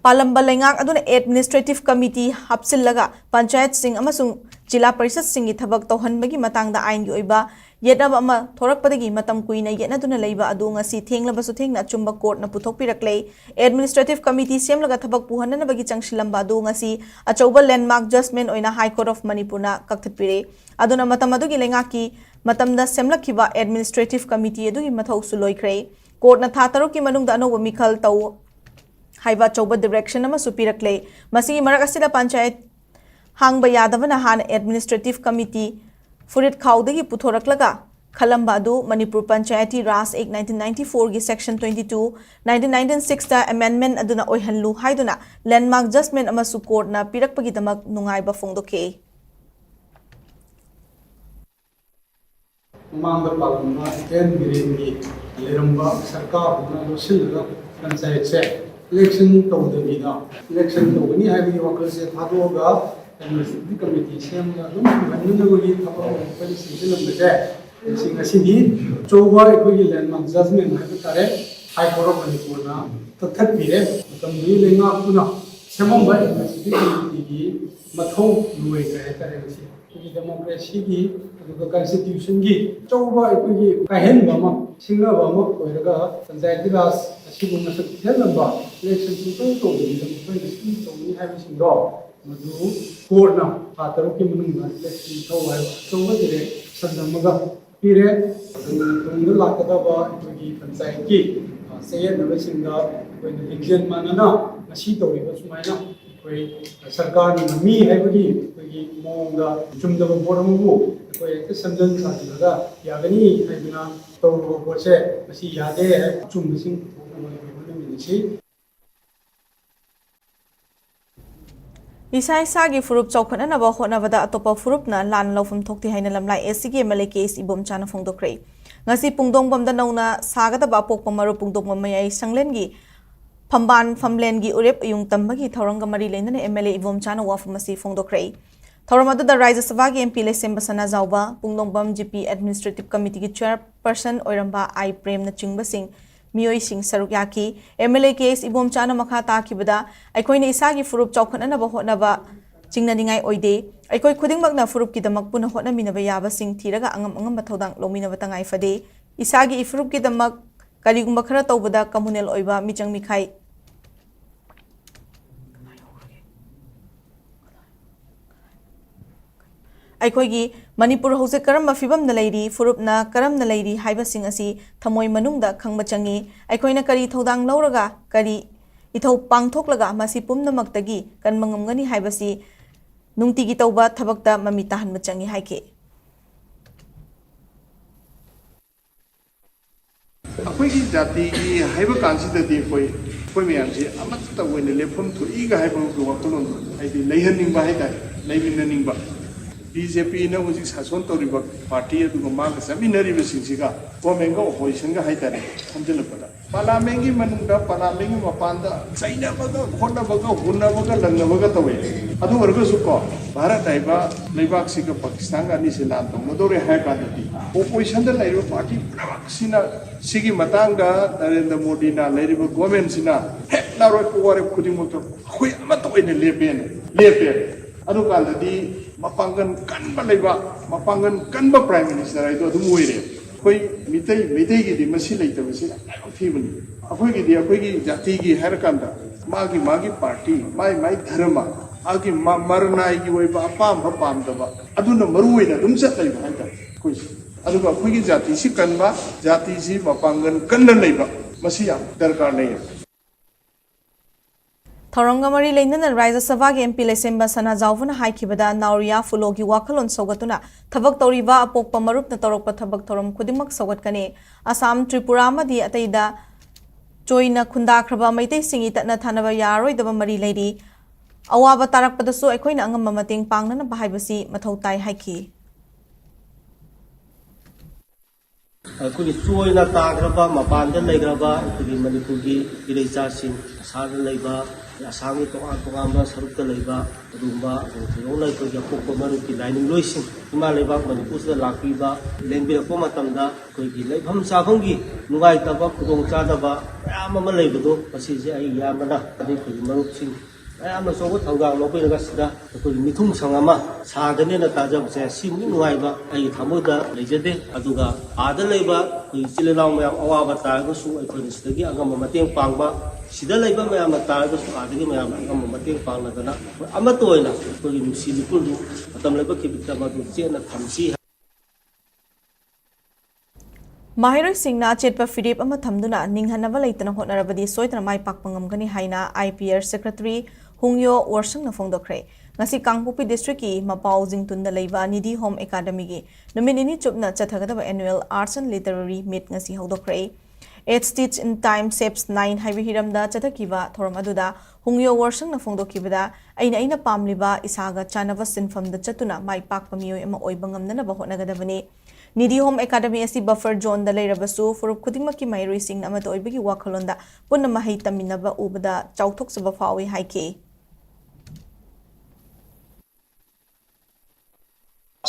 palamba lengak aduna administrative committee hapsil laga panchayat sing amasung jila parishad sing thabak tawhanbagi matang da ain gi oiba yetna ama thorak padagi matam kuina yetna duna leiba adu ngasi thengla basu thengna chumba court na puthok piraklei administrative committee sem laga thabak puhanna bagi changshilamba adu ngasi achauba landmark judgment oina High Court of Manipur na kakthit pire aduna matam adugi lengaki matamda semlakhiba administrative committee adugi mathau su loikhre court na tha taruk ki manungda anoba mikhal tau haiba chauba direction ama supirakle masi marak asida panchayat hangba yadavana han administrative committee furit khawdagi puthoraklaga khalamba adu Manipur Panchayati Ras Act 1994 gi Section 22 1996 ta amendment aduna oihanlu haiduna landmark judgment ama su court na pirakpagi damak nungaiba fongdoke Mangga palma en biringi leramba sarkar na losilga panchayat se election tawdabida election tawni habi wakal se thadoga administrative committee semna dum hannugi thapa policy silamse singa sini chowa ekoi landmark judgment habi tare High Court of Manipur na tathat pire tambi lenga kuna semamba administrative committee gi mathau luai kare tare ki democracy gi the constitution gi chowa ekoi kahen bama singa bama koiraga panchayat ras asibu na sakhelamba election to the policy to ni have singro madu court na pataru ki munung election to wa chowa dire sandamaga pire tungda lakada ba ekoi panchayat ki sayen na singa koi election manana asi to ri sumaina koi sarkar ni mi hai bagi koi monga chumda boramu koi samjan sajiga yagani hai bina to bose asi yade chumsing Isai sagi furup chokhan na ba hona wada atopa furup na lan lofum thokti haina lamlai SCG MLA case ibom chana phongdokre ngasi pungdong bamda nauna sagada ba pokpa maru pungdong mamai sanglen gi Pamban Famlen gi urep yung tambagi thoranga mari lena MLA ibom chana wafumasi phongdokre Thoramadu da Rajya Sabha gi MP Lesem Basana Zawba Pungnongbam GP Administrative Committee gi Chairperson Oiramba I Prem na chingba sing मियोइसिंग सरुक याकी MLA case इबोम चाना मखा ताकिबदा अखोइने इसागी फुरुप चौखननबा होटनबा चिंगनानिंगाई ओइदे अखोइ खुदिंगमकना फुरुप किदमक पुना होटनमिनबा याबसिंग थीरगा अंगम थौदांग लोमिनबा तंगाई फदे इसागी इफुरुप किदमक कलिगुंबा खरा तौबदा communal ओइबा मिचंग मिखाई अखोइगी Manipur हौजे करम फिबम Larry फुरुपना करम Larry हाइबसिंग असी थमोय मनुंगदा खंगबा चंगी अखोइना करी थौदांग लौरगा करी इथौ पांगथोकलगा मसी पुमनमक्तगी कनमंगमगनी हाइबसी नुंगतिगी तौबा थबकता ममी ताहनबा चंगी हाइके अखोइगी जाति की हाइबा कांसिददी कोई मैम से अमत्ता ओइने लेफम थुईगा हाइबा वखलोन हाइदि लैहनिंगबा हाइदा लैबिननिंगबा BJP na huji sason toriba party adu ma ga seminary bisinga gomeng ga opposition ga haitare hamjel pada parliament gi manunda parliament gi mapanda chaina baga khonna baga hunna baga lanna baga tawe adu warga su ko bharat aiba leibak siga pakistan ga ni se lan tong dore ha ka dati opposition da laiba party sina sigi matang da Narendra Modi na laiba government sina hek na ro ko ware khuding mo to khoi ama to ine lepe adu kan dadi mapangan kanba laiba mapangan kanba prime minister ai to dum oire koi mitai gi di masi lai ta masi ai thibani akoi gi jati gi har kanda magi party mai dharma agi marnai gi oi ba pam da ba aduna maru oina dum chat lai ba ta koi adu ba akoi gi jati si kanba jati si mapangan kanna laiba masi ya darkar nei थौरंगमरी लेनन राज्य सभा के MP लेसेंबा सना जावना हाइखिबदा नाउरिया फुलोगी वाखलोन सौगतुना थबक तौरिबा अपोकपा मरुपना तौरकपा थबक थौरम खुदिमक सौगतकने आसाम त्रिपुरा मदी अतैदा चोइना खुंदाख्रबा मैतै सिंगी ततना थानबा यारोइदबा मरी Larry अवाबा तारकपदसु अखोइना अंगम मतेंग पांगना बाहाइबसी मथौ ताइ हाइखि अखोइ चोइना ताग्रबा मपानदा लैग्रबा अखोइ मणिपुरगी इरेचासिंग सादा लैबा आसाम की तोगाम सरुक लेबा अदुगुंबा थोंगला अखोइ अपोकपा मरुकी लाइनिंग लोइसिंग इमा लेबा मणिपुर से लाक्पीबा लेंबिरकपा मतमदा अखोइगी लेफम चाफमगी नुगाइतबा खुदोंग चादबा मयाम अमा लेबदो मसिजे आई यामना अखोइ मरुकसिंग मयाम सोबो थौगाम लोपैरगा सिदा अखोइ मिथुंग संगमा सादनेना ताजबसे सिमु नुगाइबा आई थामोदा लेजदे अदुगा आदा लेबा अखोइ चिलेनाव मयाम अवाबा तारगसु अखोइ सिदगी अंगम मतेंग पांगबा सिदा लेबा मयाम तारगसु आदगी मयाम अंगम मतेंग पांगलगना अमत ओइना अखोइ नुसी निपुलु मतम लेबा किबिता मदु चेना थमसी माहिरोइ सिंगना चेटपा फिरेप अमा थमदुना निंगहनबा लेतना होटनरबदी सोइतना माइ पाकपा ngamgani haina IPR secretary Hungyo Warsangna फोंदोखरे ngasi Kangpopi district ki Mapau Jingtunda leiba Nidhi Home Academy gi nominini chupna chathagadaba annual arts and literary meet ngasi hodokre 8 stitch in time saves 9 haibi hiramda chathakiba thoram aduda Hungyo Warsangna फोंदोखिबदा aina pamliba isaga chanava sinfamda chatuna mai pakpa miyoi ama oiba ngamnana ba hotnagadabani Nidhi Home Academy asi buffer zone da leirabasu furup khudingmaki mairoi sing amata oibagi wakhalonda punna mahai taminaba ubada chauthoksuba fawi haike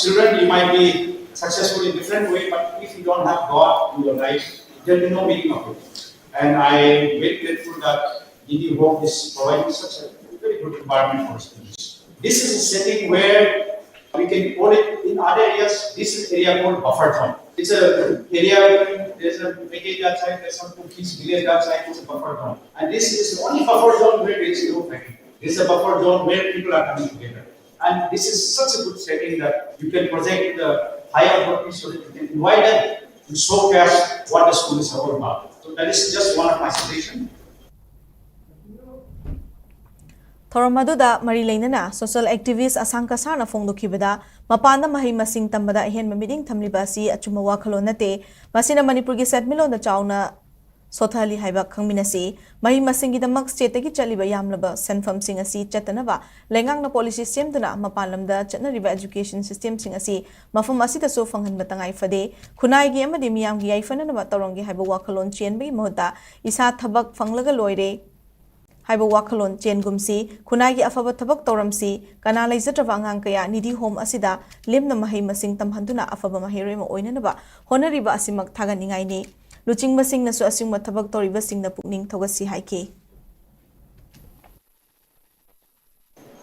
Children, you might be successful in different way, but if you don't have God in your life, there will be no meaning of it. And I am very grateful that Nidhi Home is providing such a very good environment for students. This is a setting where we can call it in other areas. This is area called buffer zone. It's a area where there's a village that side, there's some cookies village that side. It's a buffer zone, and this is the only buffer zone where there is no fighting. This is a buffer zone where people are coming together, and this is such a good setting that you can project the higher authorities so that you can invite them to showcase what the school is all about. So that is just one of my suggestions. Thoramaduda Mari Lainana, social activist Asanka Sana Fongdokibada, Mapana Mahi Masing Tambada Hen Mamiding Tamlibasi, Achumawakhalonate, Masina Manipurgi Setmilo the Chauna Sothali Haiba Kangminasi, Mahi Masingi the Mux Chetaki Chaliba Yamlaba, Senfam Singasi, Chatanava, Lengang policy system to Mapalam the Chetnariva education system Singasi, Mafamasita Sofang and Batangai Fade, Kunai Giamadi Miyangi Ifan and Batarongi Habawakalon Chienbi Mota, Isa Tabak Fanglaga Loide. Haiba wakalon chen gumsi kunai gi afaba thabak toramsi kana laizatraba angang kaya Nidhi Home asida limna mahai masing tamhanduna afaba mahiroi ma oinanaba honariba asimak thaganingai ni ꯂꯨꯆꯤꯡꯕꯁꯤꯡꯅꯁꯨ ꯑꯁꯤꯒꯨꯝꯕ ꯊꯕꯛ ꯇꯧꯔꯤꯕꯁꯤꯡꯅ ꯄꯨꯛꯅꯤꯡ ꯊꯧꯒꯠꯁꯤ ꯍꯥꯏꯈꯤ꯫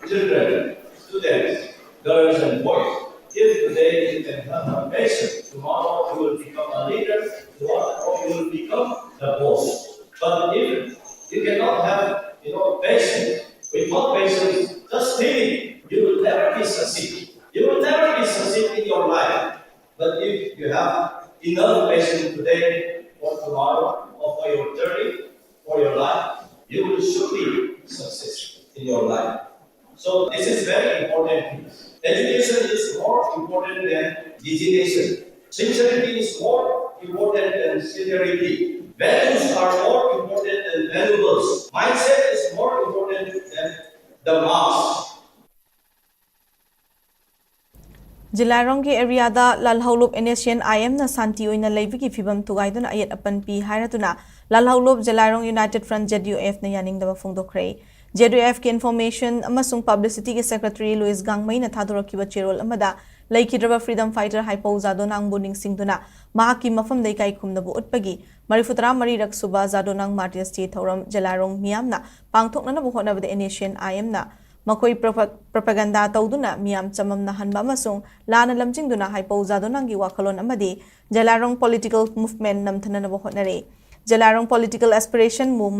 Children, students, girls and boys, if today you can have a passion, tomorrow you will become a leader, tomorrow you will become the boss. But if you cannot have, passion, without patience, just think, you will never be succeed. You will never be succeed in your life. But if you have enough patience today or tomorrow or for your journey, for your life, you will surely succeed in your life. So this is very important. Education is more important than designation. Sincerity is more important than seniority. Values are more important than valuables. Mindset is more important than the marks. Jilarongki area da lalhaulup Indonesian IM na santi oina leibigi fibam tugaiduna ayat apan pi hairatuna lalhaulup Jilarong United Front ZUF na yaningdaba fongdokre. ZUF ki information amasung publicity ki secretary Louis Gangmai na thadurakiba cherol amada laikidraba freedom fighter Haipau Zadonang buning singduna mahaki mafam dai kai khumnabu utpagi marifutara marirak suba Zadonang Martyrs Day thoram Jilarong miyamna pangthoknana bu honabada Indonesian IM na Makoi propaganda tauduna miyam chamam na hanba amasung lana lamjingduna Haipau Zadonang gi wakalon amadi Jilarong political movement namthana bo hotnare. Jilarong political aspiration mu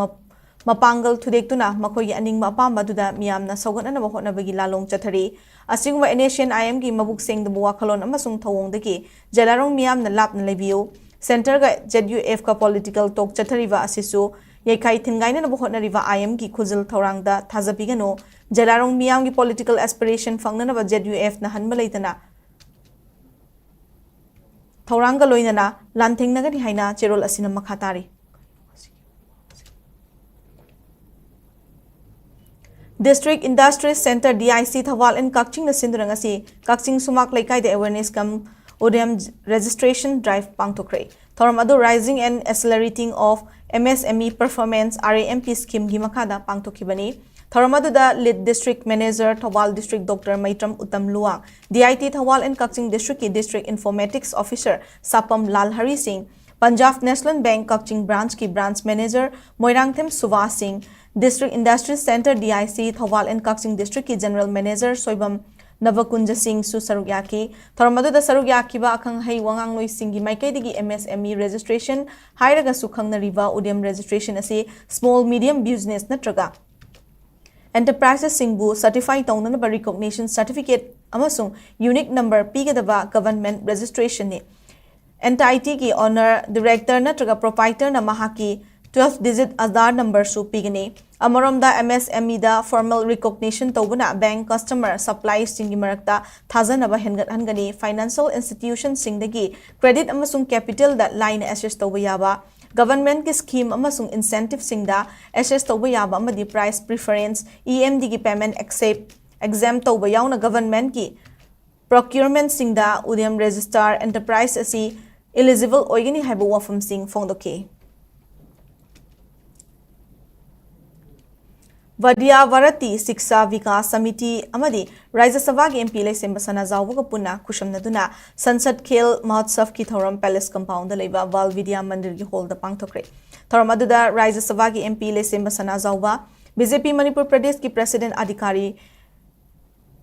mapangal thudektuna makoi aningma apamba duda miyamna saugatna bo hotnabagi lalong chathari. Asingwa Indonesian IM gi mabuk sengda bo wakalon amasung thawongdagi Jilarong miyamna lapna lebiyo center ga ZUF ka political talk chathariwa asisu Yekai Tingaina na buhot na riva IM ki khuzil thaurangda thazapigano Jilarong miyam ki political aspiration fangna na ba ZUF na hanmalaitana thauranga loinana lanthing nagani haina cherol asina makhatari. District Industry Center DIC Thawal and Kakching na sindurangasi Kakching sumak laikai de awareness kam ODM registration drive pangtokre. Thoram adu rising and accelerating of MSME performance RAMP scheme gi makada pangtokibani. Thoram adu da lead district manager Thawal district Dr. Maitram Uttam Luang, DIT Thawal and Kakching district ki district informatics officer Sapam Lal Hari Singh, Punjab National Bank Kakching branch ki branch manager Moirangthem Suva Singh, District Industry Center DIC Thawal and Kakching district ki general manager Soibam Navakunja Singh su sarugyaki Thoramadu da sarugyaki ba akhang hai wangang loi singi maikai digi MSME registration hairaga sukhang na riva ODM registration ase small medium business natraga enterprises singbu certify tawnana ba recognition certificate amasung unique number pigadaba government registration ne entity ki owner director natraga proprietor na mahaki 12-digit Aadhaar number su pigani. Amaromda MSME da formal recognition tawbuna bank customer supplies singi marakta thajanaba hengat hangani financial institutions singdagi credit amasung capital da line assess tawba yaba government ki scheme amasung incentive singda assess tawba yaba amadi price preference EMD ki payment exempt tawba yauna government ki procurement singda UDM register enterprise asi eligible oigani haibu wafam sing fongdoke. Vadia Varati Siksha Vikas Samiti Amadi Rajya Sabha ki MP Lesemba Sana Zawuga Puna Kushamnaduna Sansad Khel Mahotsav ki Thoram Palace Compound da Leiba Val Vidya Mandir ki hall da pangthokre. Thoram aduda Rajya Sabha ki MP Lesemba Sana Zawba BJP Manipur Pradesh ki President Adhikari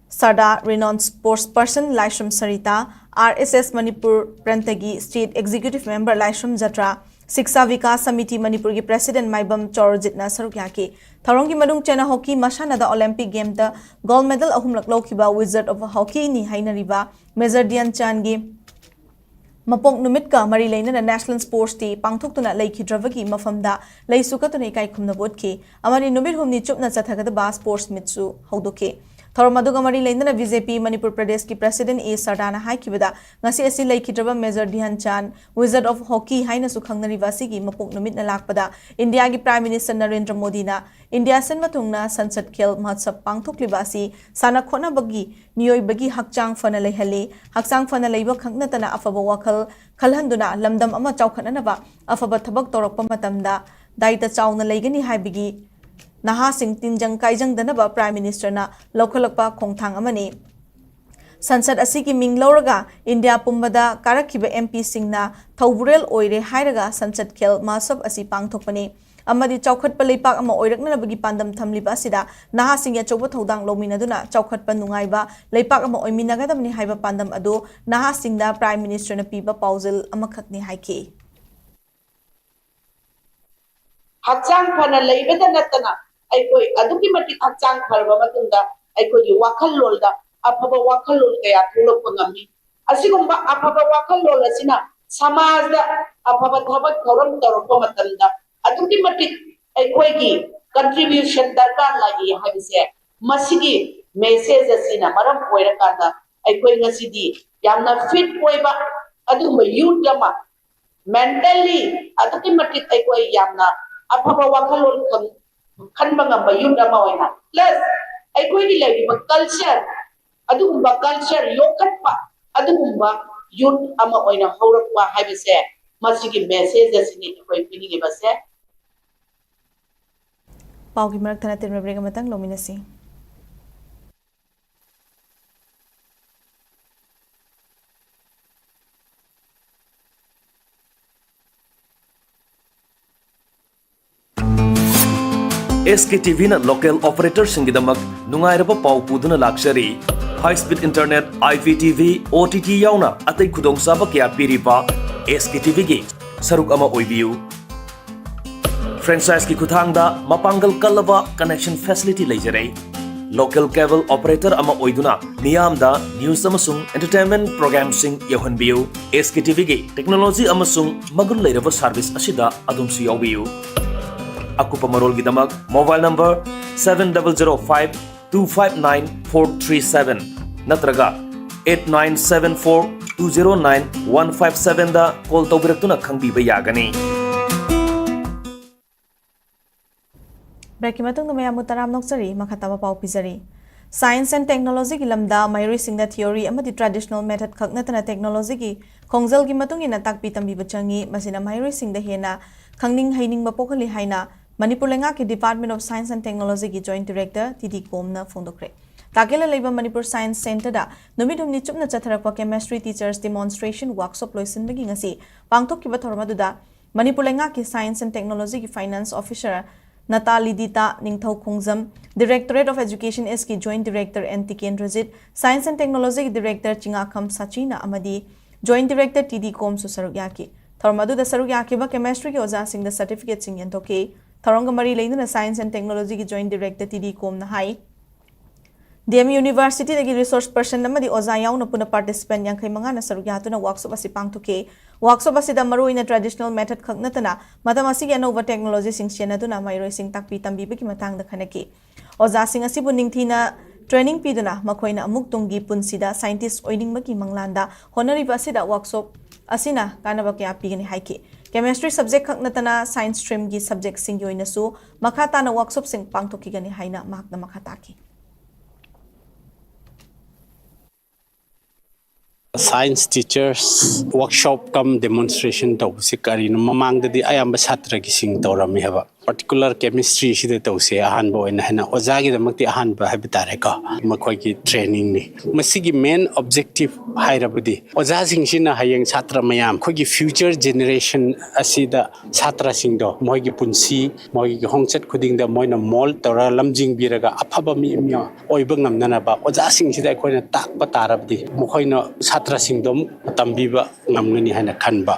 Sada renowned sports person Laishram Sarita RSS Manipur Prantagi State Executive Member Laishram Jatra Siksha Vikas Samiti Manipur ki President Maibam Chorjitna Sarukyaki Tharongki Madung Chena Hockey Mashana da Olympic Game da gold medal ahumlak lawkiba Wizard of Hockey ni hainariba Major Dian Changi Mapong numit ka mari leina na National Sports Day pangthoktuna leikidravagi mafamda leisukatuna ikai khumna botki amari numit humni chupna chathagada ba sports mitsu haudoke Thoramadu Gamari Lena BJP Manipur Pradesh ki President A. Sardana Haikibada, Nasi Asi Laikitraba Major Dian Chan, Wizard of Hockey Haina Sukhangna Rivasi ki Mapuk Numit na Lakpada, India ki Prime Minister Narendra Modi na, India Sen Matungna Sansad Khel Mahotsab Pangthok Libasi, Sana Khona Bagi, Miyoi Bagi Hakchang Fana Leihale, Haksang Fana Leiba Khangna Tana Afaba Wakal, Khalhanduna, Lamdam Ama Chaukananaba, Afaba Tabak Torok Pamatamda, Daita Chauna Leigani Haibigi, Naha Singh Tinjang Kaijang Danaba Prime Minister na Lokalakpa Kongthang Amani Sansad asigi ming lauraga India pumbada karakhiba MP singna thauburel oire hairaga Sansad khel masab asi pangthokpani amadi chawkhatpa leipak ama oiraknabagi pandam thamliba asida naha singya chawba thodang lominaduna chawkhatpa nungaiba leipak ama oiminagadamni haiba pandam adu naha singda Prime Minister na piba pauzil amakhakni haiki Hachang phana leibada natana aikoi aduki mati hachang pharba matunda aikoi wakhal lolda afaba wakhal lol kaya thulok ngami asigumba afaba wakhal lol asina samajda afaba thabak thoram torokpa matanda aduki mati aikoi gi contribution darkar lagi habise masigi message asina maram oirakanda aikoi ngasidi yamna fit oiba aduma youth lama mentally aduki mati aikoi yamna afaba wakhal lol khanba ngamba youth lama oina plus aikoi gi laiba culture adugumba culture yokatpa adugumba youth ama oina haurakpa habise masigi message asini koi pininge base paugi marak thana tin rebrega matang lominasi SKTV na local operator singidamak nungairaba pau puduna lakshari high speed internet IPTV OTT yauna atai khudong saba kya piripa SKTV gi saruk ama oibiu franchise ki kuthangda mapangal kalaba connection facility leijare local cable operator ama oiduna miyamda news amasung entertainment program sing yohanbiu SKTV gi technology amasung magul leiraba service asida adumsi yawiu akupa marol gidamak mobile number 7005259437 natraga 8974209157 da call tawbiratuna khangbiba yagani Breaking matung na mayamu taram noksari makhatama pau pizari Science and Technology ki lamda mayuri singda theory amadi traditional method khaknatana technology ki khongjal gi matung ina takpi tambi bachangi masina mayuri singda hena khangning haining bapokhali haina Manipur lenga ki Department of Science and Technology ki Joint Director TD Komna phondokre takela leiba Manipur Science Center da numidum ni chupna chatharakwa chemistry teachers demonstration workshop loisin bagi ngasi pangthok ki bathorma duda Manipur lenga ki Science and Technology ki Finance Officer Natali Dita Ningthau Khongjam Directorate of Education S ki Joint Director NT Kendrajit Science and Technology ki Director Chingakham Sachina amadi Joint Director TD Kom su saruk yaki thorma duda saruk yaki ba chemistry ki oja sing the certificate sing yentoke Tharanga Mari Laina Science and Technology ki Joint Director TD Kom na hai DM University the resource person namadi oza yauna puna participant yang kai manga na sarugya na workshop asi pangthuke workshop asi da maru in a traditional method khagnatana madamasi gi anova technology sing chena duna mairoi sing takpi tambi bi ki matang da khanaki oza sing asi bu ningthina training piduna makhoina amuk tungi punsida scientist oining maki manglanda honori basida workshop asina kanaba kya pigani haiki chemistry subject khaknatana science stream gi subject sing yoina su makhata na workshop sing pangthoki gani haina makna makhata ki Science teachers workshop kam demonstration to sikari no mamang di ayam basatra ki sing torami haba particular chemistry sida to se ahan bo na hana ozagi da makti ahan ba habitare ka makhoi ki training ni masigi main objective hairabudi oza sing sina hayeng chatra mayam khoi ki future generation asida chatra sing do moi ki punsi moi ki hongchat khuding da moi na mol tora lamjing biraga afaba mi oiba ngamna na ba oza sing sida khoi na tak pa tarabdi mokhoi na chatra sing dom tambiba ngamngani hana khanba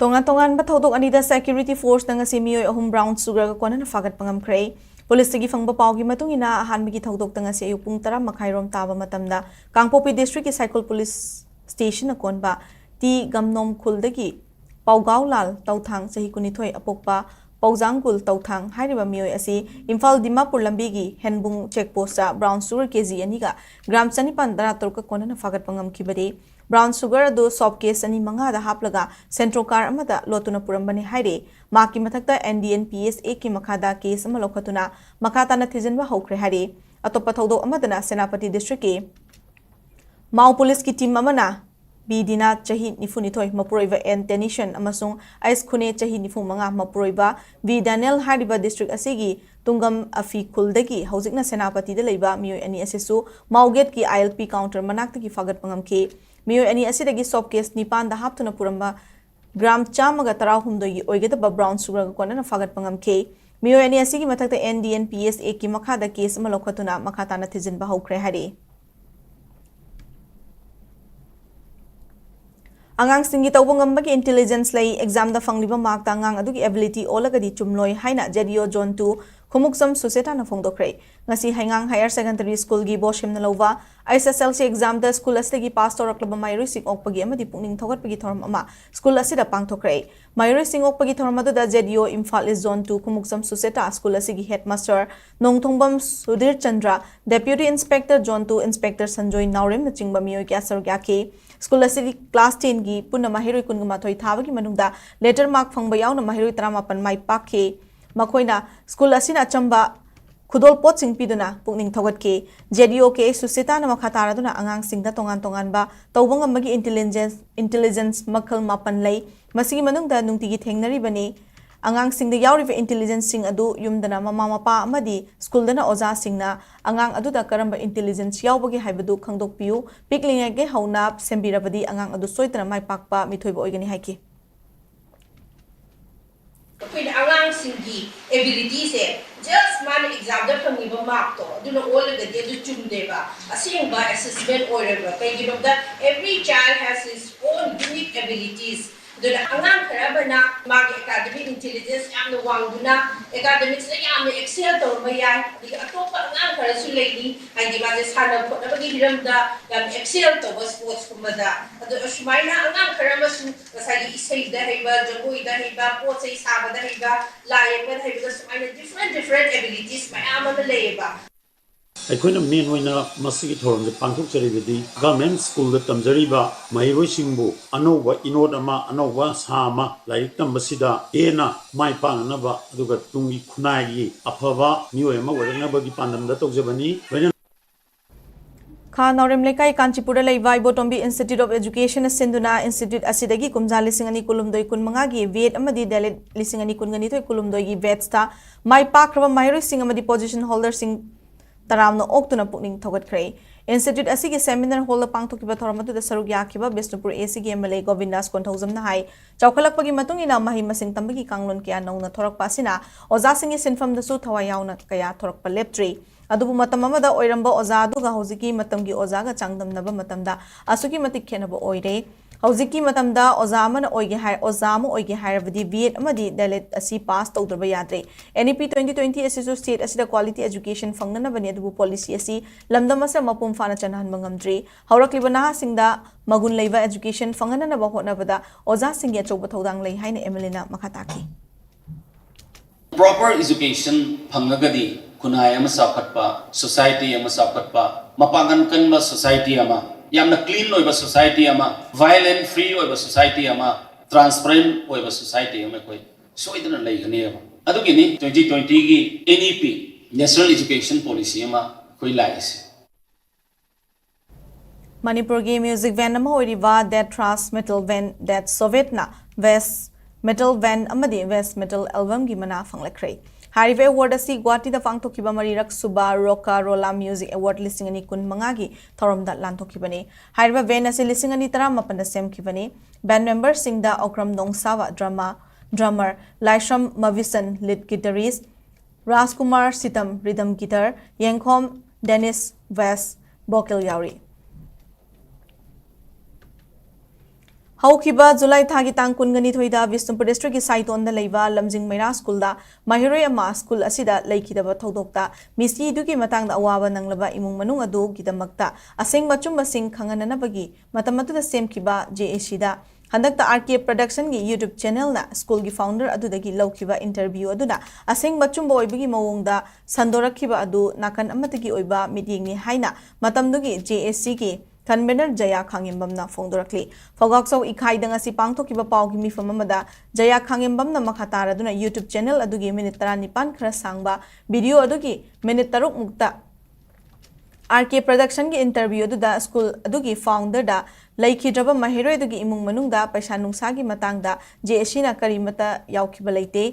Tongan ba thodok anida security force nanga simioi ahum brown sugar ka kona na fagat pangam kray police gi fangba pawgi matung ina ahan bi thodok tanga se ayupung tara makhairom taba matamda Kangpopi district ki cycle police station na konba ti gamnom khuldagi Paugau lal tauthang sahi kunithoi apokpa Paujangkul tauthang hairiba mioi asi Imphal Dimapur lambigi henbung checkpost brown sugar kg aniga gram chanipan dara torka kona na fagat pangam kibade brown sugar do soft case ani manga da haplaga central car amada lotuna purambani haire maki mathakta NDNPS ki makhada case ama lokhatuna makhata na thijenba hokre haire atopa thodo amadana Senapati district ke Mau police ki team amana B Dina Chahi Nifunitoi Mapuroiva N Tenison Amasung Ice Kune Chahi Nifumanga Mapuroiva V Daniel Hariba District Asigi Tungam Afi Kuldagi Housikna Senapati de Leba Mio Ani Assisu Mauget ki ILP counter Manakti Fagat Pangam K Mio Ani Asidagi Sop case Nipan the Haptuna Puramba Gram Chamaga Tarahumdo Oigeta Brown Sugar Kwana Fagat Pangam K Mio Ani Asigi Mataka NDNPSA ki Makada case Malokatuna Makatana Tizin Bahau Krehari Angang singi tawbang ambagi intelligence lay exam da fangliba mark ta angang adugi ability olagadi chumloi haina jedio John 2 khumuksam suseta na phongdokre ngasi haingang higher secondary school gi boshim na lova ISSLC exam da school astegi pass toraklaba mayri sing okpagi amadi pungning thogatpagi thoram ama school asida pangthokre mayri sing okpagi thoram adu da jedio Imphal is Zone 2 khumuksam suseta school asigi headmaster nongthongbam Sudhir Chandra deputy inspector John 2 inspector Sanjoy Naurim na chingba miyo kyasar gyake School asidi class 10 gi punna mahiroi kungma thoi thabagi manungda letter mark phangba yauna mahiroi 38 mai pakhe makoina school asina chamba khudol pot sing piduna pungning thogat ke JDO ke susita na makhatara duna angang singda tongan ba tawbang amagi intelligence makhal mapan lay masigi manungda nungtigi thengnari bani angang singda yaurive intelligence sing adu yumdana mama mapa amadi school dana oza singna angang adu da karamba intelligence yaubagi haibadu khangdok piu piklinga ge hauna sembirabadi angang adu soitana mai pakpa mithoiba oigani haiki When angang singi abilities just man exam da phangiba mark to do no all the day do chumdeba asing ba assessment order ba kay ginobda every child has his own unique abilities do the angang karabana mag academic intelligence am the wanguna academics la am excel to maya di atopa angang karasu leini ay di ba sana ko na bagi hiramda am excel to sports kumada ado asmaina angang karamasu kasali isay da hiba jogoy da hiba potsay saba da hiba layan ba hiba asmaina different abilities may am na leba ꯑꯩꯈꯣꯏꯅ main ꯑꯣꯏꯅ ꯃꯁꯤꯒꯤ ꯊꯧꯔꯝꯁꯦ ꯄꯥꯡꯊꯣꯛꯆꯔꯤꯕꯗꯤ government ꯁ꯭ꯀꯨꯜꯗ ꯇꯝꯖꯔꯤꯕ ꯃꯍꯩꯔꯣꯏꯁꯤꯡꯕꯨ ꯑꯅꯧꯕ ꯏꯅꯣꯠ ꯑꯃ ꯑꯅꯧꯕ ꯁꯥ ꯑꯃ ꯂꯥꯏꯔꯤꯛ ꯇꯝꯕꯁꯤꯗ ꯍꯦꯟꯅ ꯃꯥꯏ ꯄꯥꯛꯅꯅꯕ ꯑꯗꯨꯒ ꯇꯨꯡꯒꯤ ꯈꯨꯟꯅꯥꯏꯒꯤ ꯑꯐꯕ ꯃꯤꯑꯣꯏ ꯑꯃ ꯑꯣꯏꯔꯛꯅꯕꯒꯤ ꯄꯥꯟꯗꯝꯗ ꯇꯧꯖꯕꯅꯤ Kha Naurim Lekai Kanchipura Laiva Ibotombi Institute of Education Sinduna Institute Asidagi Kumja Lisingani Kulumdoi Kunmangagi Viet Amadi Dalit Lisingani Kunganito Kulumdoi Vetsta Mai Pakrava Mayro Sing Amadi position holder Sing Taramno Oktuna Putting Togat Cray Institute Asigi Seminar Holder Pangtokiba Toramatu the Sarugiakiba Bisnupur ACG MLA Govindas Kontosam Nahai Chaukalapagi Matungina Mahima Sing Tambaki Kanglon Kia Nona Torak Pasina Ozasingi Sinfam the Sutawayana Kaya Torak Paleptri Adubu matamamada oiramba oza aduga hoziki matamgi ozaga changdamnaba matamda asuki matik khenaba oire hoziki matamda oza amana oige hai oza amu oige hairabadi Viet amadi dalit asi pass tawdraba yadre NEP 2020 asisu state asida quality education fangnana bani adubu policy asi lamdam asa mapum fana chanhan mangamdri haurakliba naha singda magun leiba education fangnana ba hotnabada oza singya chawba thodang lei haina MLA makhataki Proper education phangagadi kunai ama sakatpa society ama sakatpa mapangan kanba society ama yamna clean oiba society ama violent free oiba society ama transparent oiba society ama koi soidana leigani ama adugini 2020 gi NEP National Education Policy ama koi laise Manipur gi music van ama oiriva that trans metal van that Sovietna West Metal Van Amadi West Metal Album gi mana fanglakrai Harive Award asi Guwahati da pangthokiba marirak suba roka rola music award listing ani kun mangagi thoramda lanthokibani Harive van asi listing ani 18 da semkibani band member singda Okram Nongsawa drummer Laishram Mavisan lead guitarist Rajkumar Sitam rhythm guitar Yengkhom Dennis West vocal yauri Haukiba July Thagi Tang Kungani Thoida Visnupur District is site on the Laiva Lamjing Maira School da Mahiroi ama school asida Laikidaba Thodokta Misi Duki Matang the Awawa Nanglaba Imung Manung Adu Gidamakta Asing Machumba Sing Kangananabagi Matamatu the same Kiba JAC da Handakta RK Production gi YouTube channel na school gi founder adudagi laukiba interview aduna aseng machumba oibagi mawongda sandorakhiba adu nakan amatagi oiba meeting ni haina matamdugi JAC gi Convener Jaya Khangimbamna Fongdorakli Fogakso Ikhaidanga si pangthokiba pawgi mifam amada Jaya Khangimbamna makhatara aduna YouTube channel adugi minute 19 khara sangba video adugi minute 3 mukta RK Production gi interview aduda school adugi founder da ꯂꯩꯈꯤꯗ꯭ꯔꯕ ꯃꯍꯩꯔꯣꯏꯗꯨꯒꯤ ꯏꯃꯨꯡ ꯃꯅꯨꯡꯗ ꯄꯩꯁꯥ ꯅꯨꯡꯁꯥꯒꯤ ꯃꯇꯥꯡꯗ JSCꯅ ꯀꯔꯤꯃꯇ ꯌꯥꯎꯈꯤꯕ ꯂꯩꯇꯦ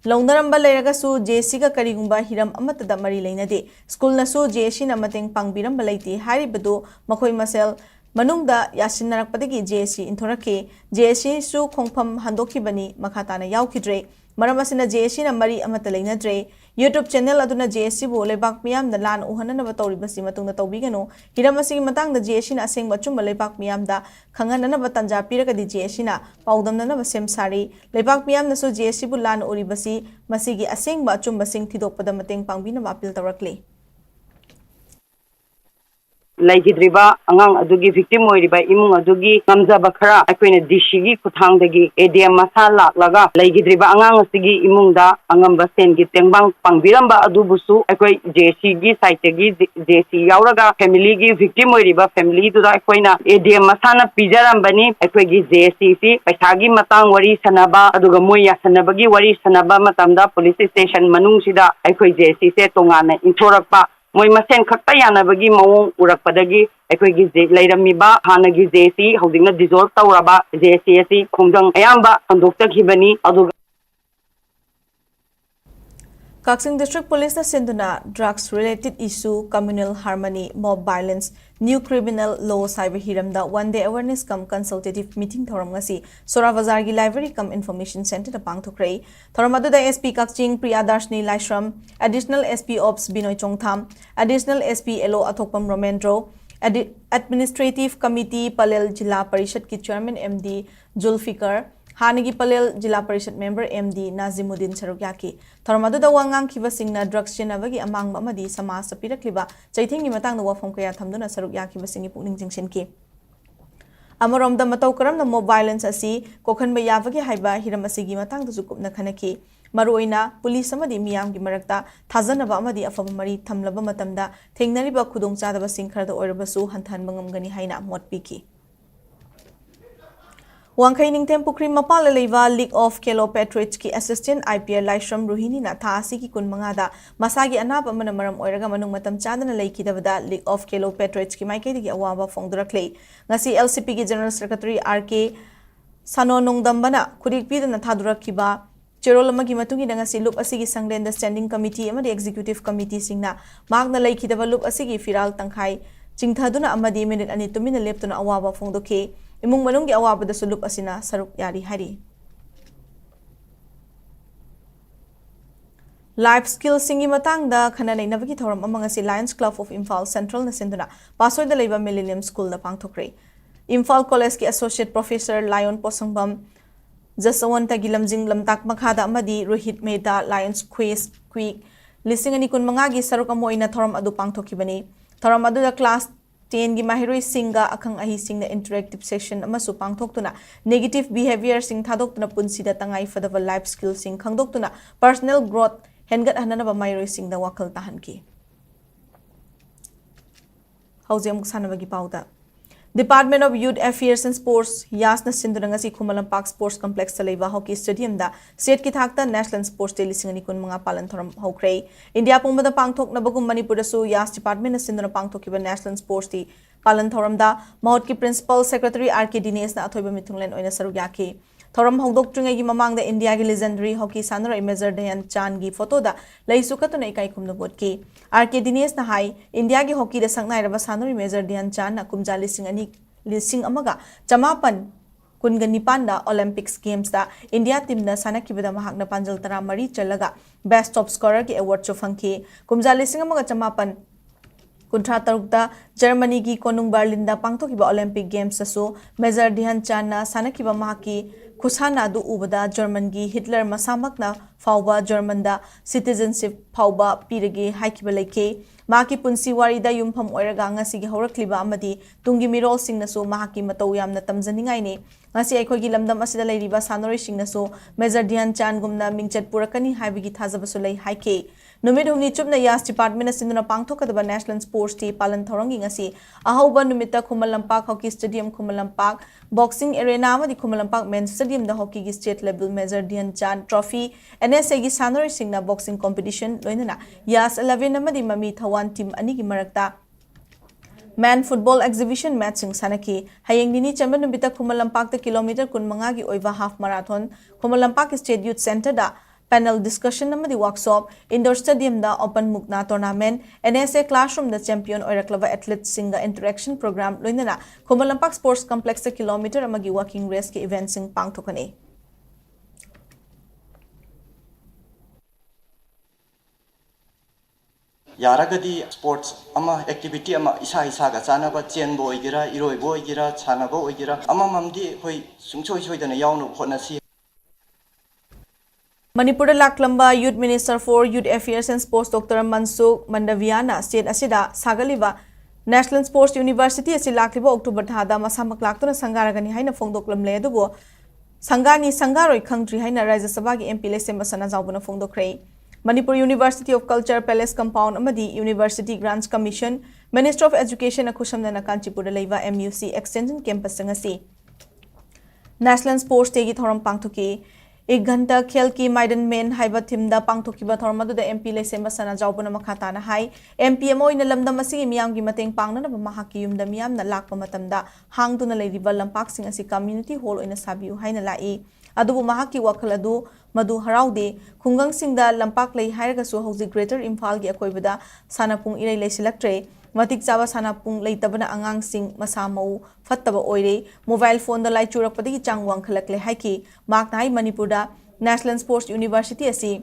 ꯂꯧꯅꯔꯝꯕ ꯂꯩꯔꯒꯁꯨ JSCꯒ ꯀꯔꯤꯒꯨꯝꯕ Hiram अमतदा मरी लेनदे स्कूलनसु JSCना मतेंग पांगबिरंबा लेते हारिबदु मखोय मसेल मनुंगदा यासिनरकपदगी JSC इंथोरके JSC सु खोंगफम हंदोखिबनी मखाताना यावखिद्रे मरम असिना JSCना मरी अमत लेनद्रे YouTube channel aduna JSC बो लेबाक मियामदा लान उहननबा तौरिबसी मतुंगदा तौबिगनो हिरम असिगी मतंगदा JSCना असेंगबा चुम्बा लेबाक मियामदा खंगननबा तंजा पिरगदी JSCना पाउदमननबा सेमसारी लेबाक मियामनसु JSC बु लान उरिबसी मसिगी असेंगबा चुम्बा सिंग थिदोकपदा मतेंग पांगबिनबा अपील तौरकले ꯂꯩꯈꯤꯗ꯭ꯔꯤꯕ ꯑꯉꯥꯡ ꯑꯗꯨꯒꯤ ꯚꯤꯛꯇꯤꯝ ꯑꯣꯏꯔꯤꯕ ꯏꯃꯨꯡ ꯑꯗꯨꯒꯤ ꯉꯝꯖꯕ ꯈꯔ ꯑꯩꯈꯣꯏꯅ ꯗꯤꯁꯤꯒꯤ ꯈꯨꯠꯊꯥꯡꯗꯒꯤ ADM ꯃꯁꯥ ꯂꯥꯛꯂꯒ ꯂꯩꯈꯤꯗ꯭ꯔꯤꯕ ꯑꯉꯥꯡ ꯑꯁꯤꯒꯤ ꯏꯃꯨꯡꯗ ꯑꯉꯝꯕ ꯁꯦꯟꯒꯤ ꯇꯦꯡꯕꯥꯡ ꯄꯥꯡꯕꯤꯔꯝꯕ ꯑꯗꯨꯕꯨꯁꯨ ꯑꯩꯈꯣꯏ JSCꯒꯤ ꯁꯥꯏꯠꯇꯒꯤ JSC ꯌꯥꯎꯔꯒ ꯐꯦꯃꯤꯂꯤꯒꯤ ꯚꯤꯛꯇꯤꯝ ꯑꯣꯏꯔꯤꯕ ꯐꯦꯃꯤꯂꯤꯗꯨꯗ ꯑꯩꯈꯣꯏꯅ ADM ꯃꯁꯥꯅ ꯄꯤꯖꯔꯝꯕꯅꯤ ꯑꯩꯈꯣꯏꯒꯤ JSCꯁꯤ ꯄꯩꯁꯥꯒꯤ ꯃꯇꯥꯡ ꯋꯥꯔꯤ ꯁꯥꯟꯅꯕ ꯑꯗꯨꯒ ꯃꯣꯏ ꯌꯥꯁꯟꯅꯕꯒꯤ ꯋꯥꯔꯤ ꯁꯥꯟꯅꯕ ꯃꯇꯝꯗ ꯄꯨꯂꯤꯁ ꯁ꯭ꯇꯦꯁꯟ ꯃꯅꯨꯡꯁꯤꯗ ꯑꯩꯈꯣꯏ JSCꯁꯦ ꯇꯣꯉꯥꯟꯅ ꯏꯟꯊꯣꯔꯛꯄ ꯃꯣꯏ ꯃꯁꯦꯟ ꯈꯛꯇ ꯌꯥꯅꯕꯒꯤ ꯃꯑꯣꯡ उरकपदगी अखोइगी लेरमिबा हानगी JSC हौजिंगना डिसॉल्व तौरबा JSC असि खोंजंग अयाम्बा संदोक्तखिबनी अदुगा Kaksing District Police na sinduna drugs related issue communal harmony mob violence new criminal law cyber hiramda one day awareness cum consultative meeting thoram ngasi Sora Bazar gi library cum information center da pangthokrai thoram adu da SP Kaksing Priyadarshni Laishram additional SP Ops Binoy Chongtham additional SP Elo Athokpam Romendro administrative committee Palel Jilla Parishad ki chairman MD Zulfikar हानगी Pallel zila parishad member MD Najimuddin सरुक्याकी थरमदुदा वांगांग खिबा सिंगना drugs चेनाबगी अमांग अमदी समाज पिरक्लिबा चैथिंगी मतंगदा वाफम कया थमदुना सरुक्याकी बसिंगी पुकनिंग जिंगसिनकी अमरोमदा मतौ करमना मोब वायलेंस असि कोखनबा याबगी हाइबा हिरम असिगी मतंगदा जुकुपना खनकी मरुओइना पुलिस अमदी मियामगी मरक्ता थाजनबा अमदी अफबा मरी थमलबा मतमदा थेंगनरिबा खुदोंचादबा सिंखरदा ओइरबसु हंथानबा ngamgani हाइना मोटपीकी Wangkai Ningtem Pukri Mapal Leva League of Kelo Petroich ki Assistant IPL Laishram Ruhini na Thasi ki kun mangada Masagi Anap Amana Maram Oiraga Manung Matam Chadana Lake Davada League of Kelo Petroich ki Maike ki Awaba Fongdurakle Ngasi LCP ki General Secretary RK Sanonong Dambana Kudik Pidana Thadurakiba Cherolama ki matungi na ngasi loop asigi Sanglenda Standing Committee amadi Executive Committee singna Magna Lake Dava loop asigi Firal Tangkai Chingthaduna amadi minute ani tumina leptuna awaba fongdoke imung manunggi awabada sulup asina saruk yari hari Life skills singi matangda khana leinabagi thoram amang asi Lions Club of Imphal Central na sinduna pasoy da leiba Millennium School da pangthokre Imphal College ki Associate Professor Lion Posangbam Jasawan tagilamjing lamtak makhada amadi Rohit Mehta Lions Quiz Quick listing ani kun mangagi saruk amoina thoram adu pangthokibani thoram adu da class 10 gi mahiroi singa akhang ahi singna interactive session amasu pangthoktuna negative behavior sing thadoktuna punsida tangai fadava life skill sing khangdoktuna personal growth hengat hananaba mahiroi singda wakal tahanki hauzem sanabagi pauda Department of Youth Affairs and Sports Yasna Sindurangasi Kumalam Park Sports Complex Saleva Hockey Stadium da State ki thakta National Sports Day lisingani kun mga palan thoram hokray India pumbada pangthok na bagum Manipur su Yas Department na sinduna pangthok kiba National Sports Day palan thoram da mahot ki Principal Secretary RK Dines na athoiba mithunglen oina sarugyaki thoram hongdok tringai gi mamang da India gi legendary hockey sanora Major Dhyan Chand gi photo da leisu katuna ikai kumna botki RK Dines na hai India gi hockey da sangnai raba sanori Major Dhyan Chand na kumja lising amaga chamapan kunga nipan da Olympics Games da India team na sanakibada mahakna panjal tara mari chalaga best top scorer ki award cho fangki kumja lising amaga chamapan Kuntra tarukta Germany ki konung Berlin da pangthokiba Olympic Games asu Major Dhyan Chand na sanakiba mahaki khusana du ubada German gi Hitler masamakna fauba German da citizenship fauba pirage haikiba leke maki punsi wari da yumpham oiraga ngasi gi horakliba amadi tungi mirol singna su mahaki matau yamna tamjaningai ne ngasi aikhogi lamdam asida leiriba sanori singna su Major Dhyan Chand gumna mingchat purakani haibigi thajabasu lei haike Numit humni chupna Yas Department na sinduna pangthokadaba National Sports Day palan thorangi ngasi ahauba numita Khumalampak Hockey Stadium Khumalampak Boxing Arena amadi Khumalampak Men's Stadium da hockey gi state level Major Dhyan Chand Trophy NSA gi sanori singna boxing competition loinana Yas 11 amadi Mami Thawan team ani gi marakta Man Football Exhibition Matching Sanaki, Hayang Dini Chamber Nubita Kumalampak kilometer Kunmangagi Oiva Half Marathon, Kumalampak State Youth Center da, panel discussion namadi workshop, indoor stadium da open mukna tournament, NSA classroom da champion Oiraklava athlete singa interaction program loinana, Kumalampak Sports Complex kilometer amagi walking race ki event sing pangtokane. Yaragadi sports ama activity ama isa ga chanaba chenbo oigira iroibo oigira chanabo oigira ama mamdi hoi sungchoi soidana yaunu honasi. Manipur Laklamba Youth Minister for Youth Affairs and Sports Dr. Mansukh Mandaviana state asida sagaliba National Sports University asi lakliba October thada masamak laktuna sangaragani haina phongdoklam le adubo sangani sangaroi khangdri haina Rajya Sabha gi MP lesem sana jawbuna phongdokrei. Manipur University of Culture Palace Compound amadi University Grants Commission Minister of Education akushamna Kanchipur leiva MUC Extension Campus sangasi National Sports Day gi thoram pangthuki 1 घंटा खेल की मैदान main हाइबा थिमदा पांगथोकिबा थोरमदुदा MP लेसेम सना जावबना मखाताना high MP एमओइन लमदम असिगी मियामगी मतेंग पांगना महाकी युमदा मियामना Lakpa मतमदा हांगदुना लेरिबा लंपाक्सिंग असि community hall ओइना साबियु हाइना लाई अदुबु महाकी वखल अदु मदु हराउदे खुंगंगसिंगदा लंपाक लई हाइरगसु हौजि greater Imphal गी अकोइबदा सानापुंग इरै लेसिलक्ट्रे मतिक चावा सानापुंग लेतबना अंगांगसिंग मसामौ फत्तबा ओइरे मोबाइल फोन द लाई चुरकपदगी चांग वांखलकले हाइकी माकना हाइ मणिपुरदा नेशनल स्पोर्ट्स यूनिवर्सिटी असि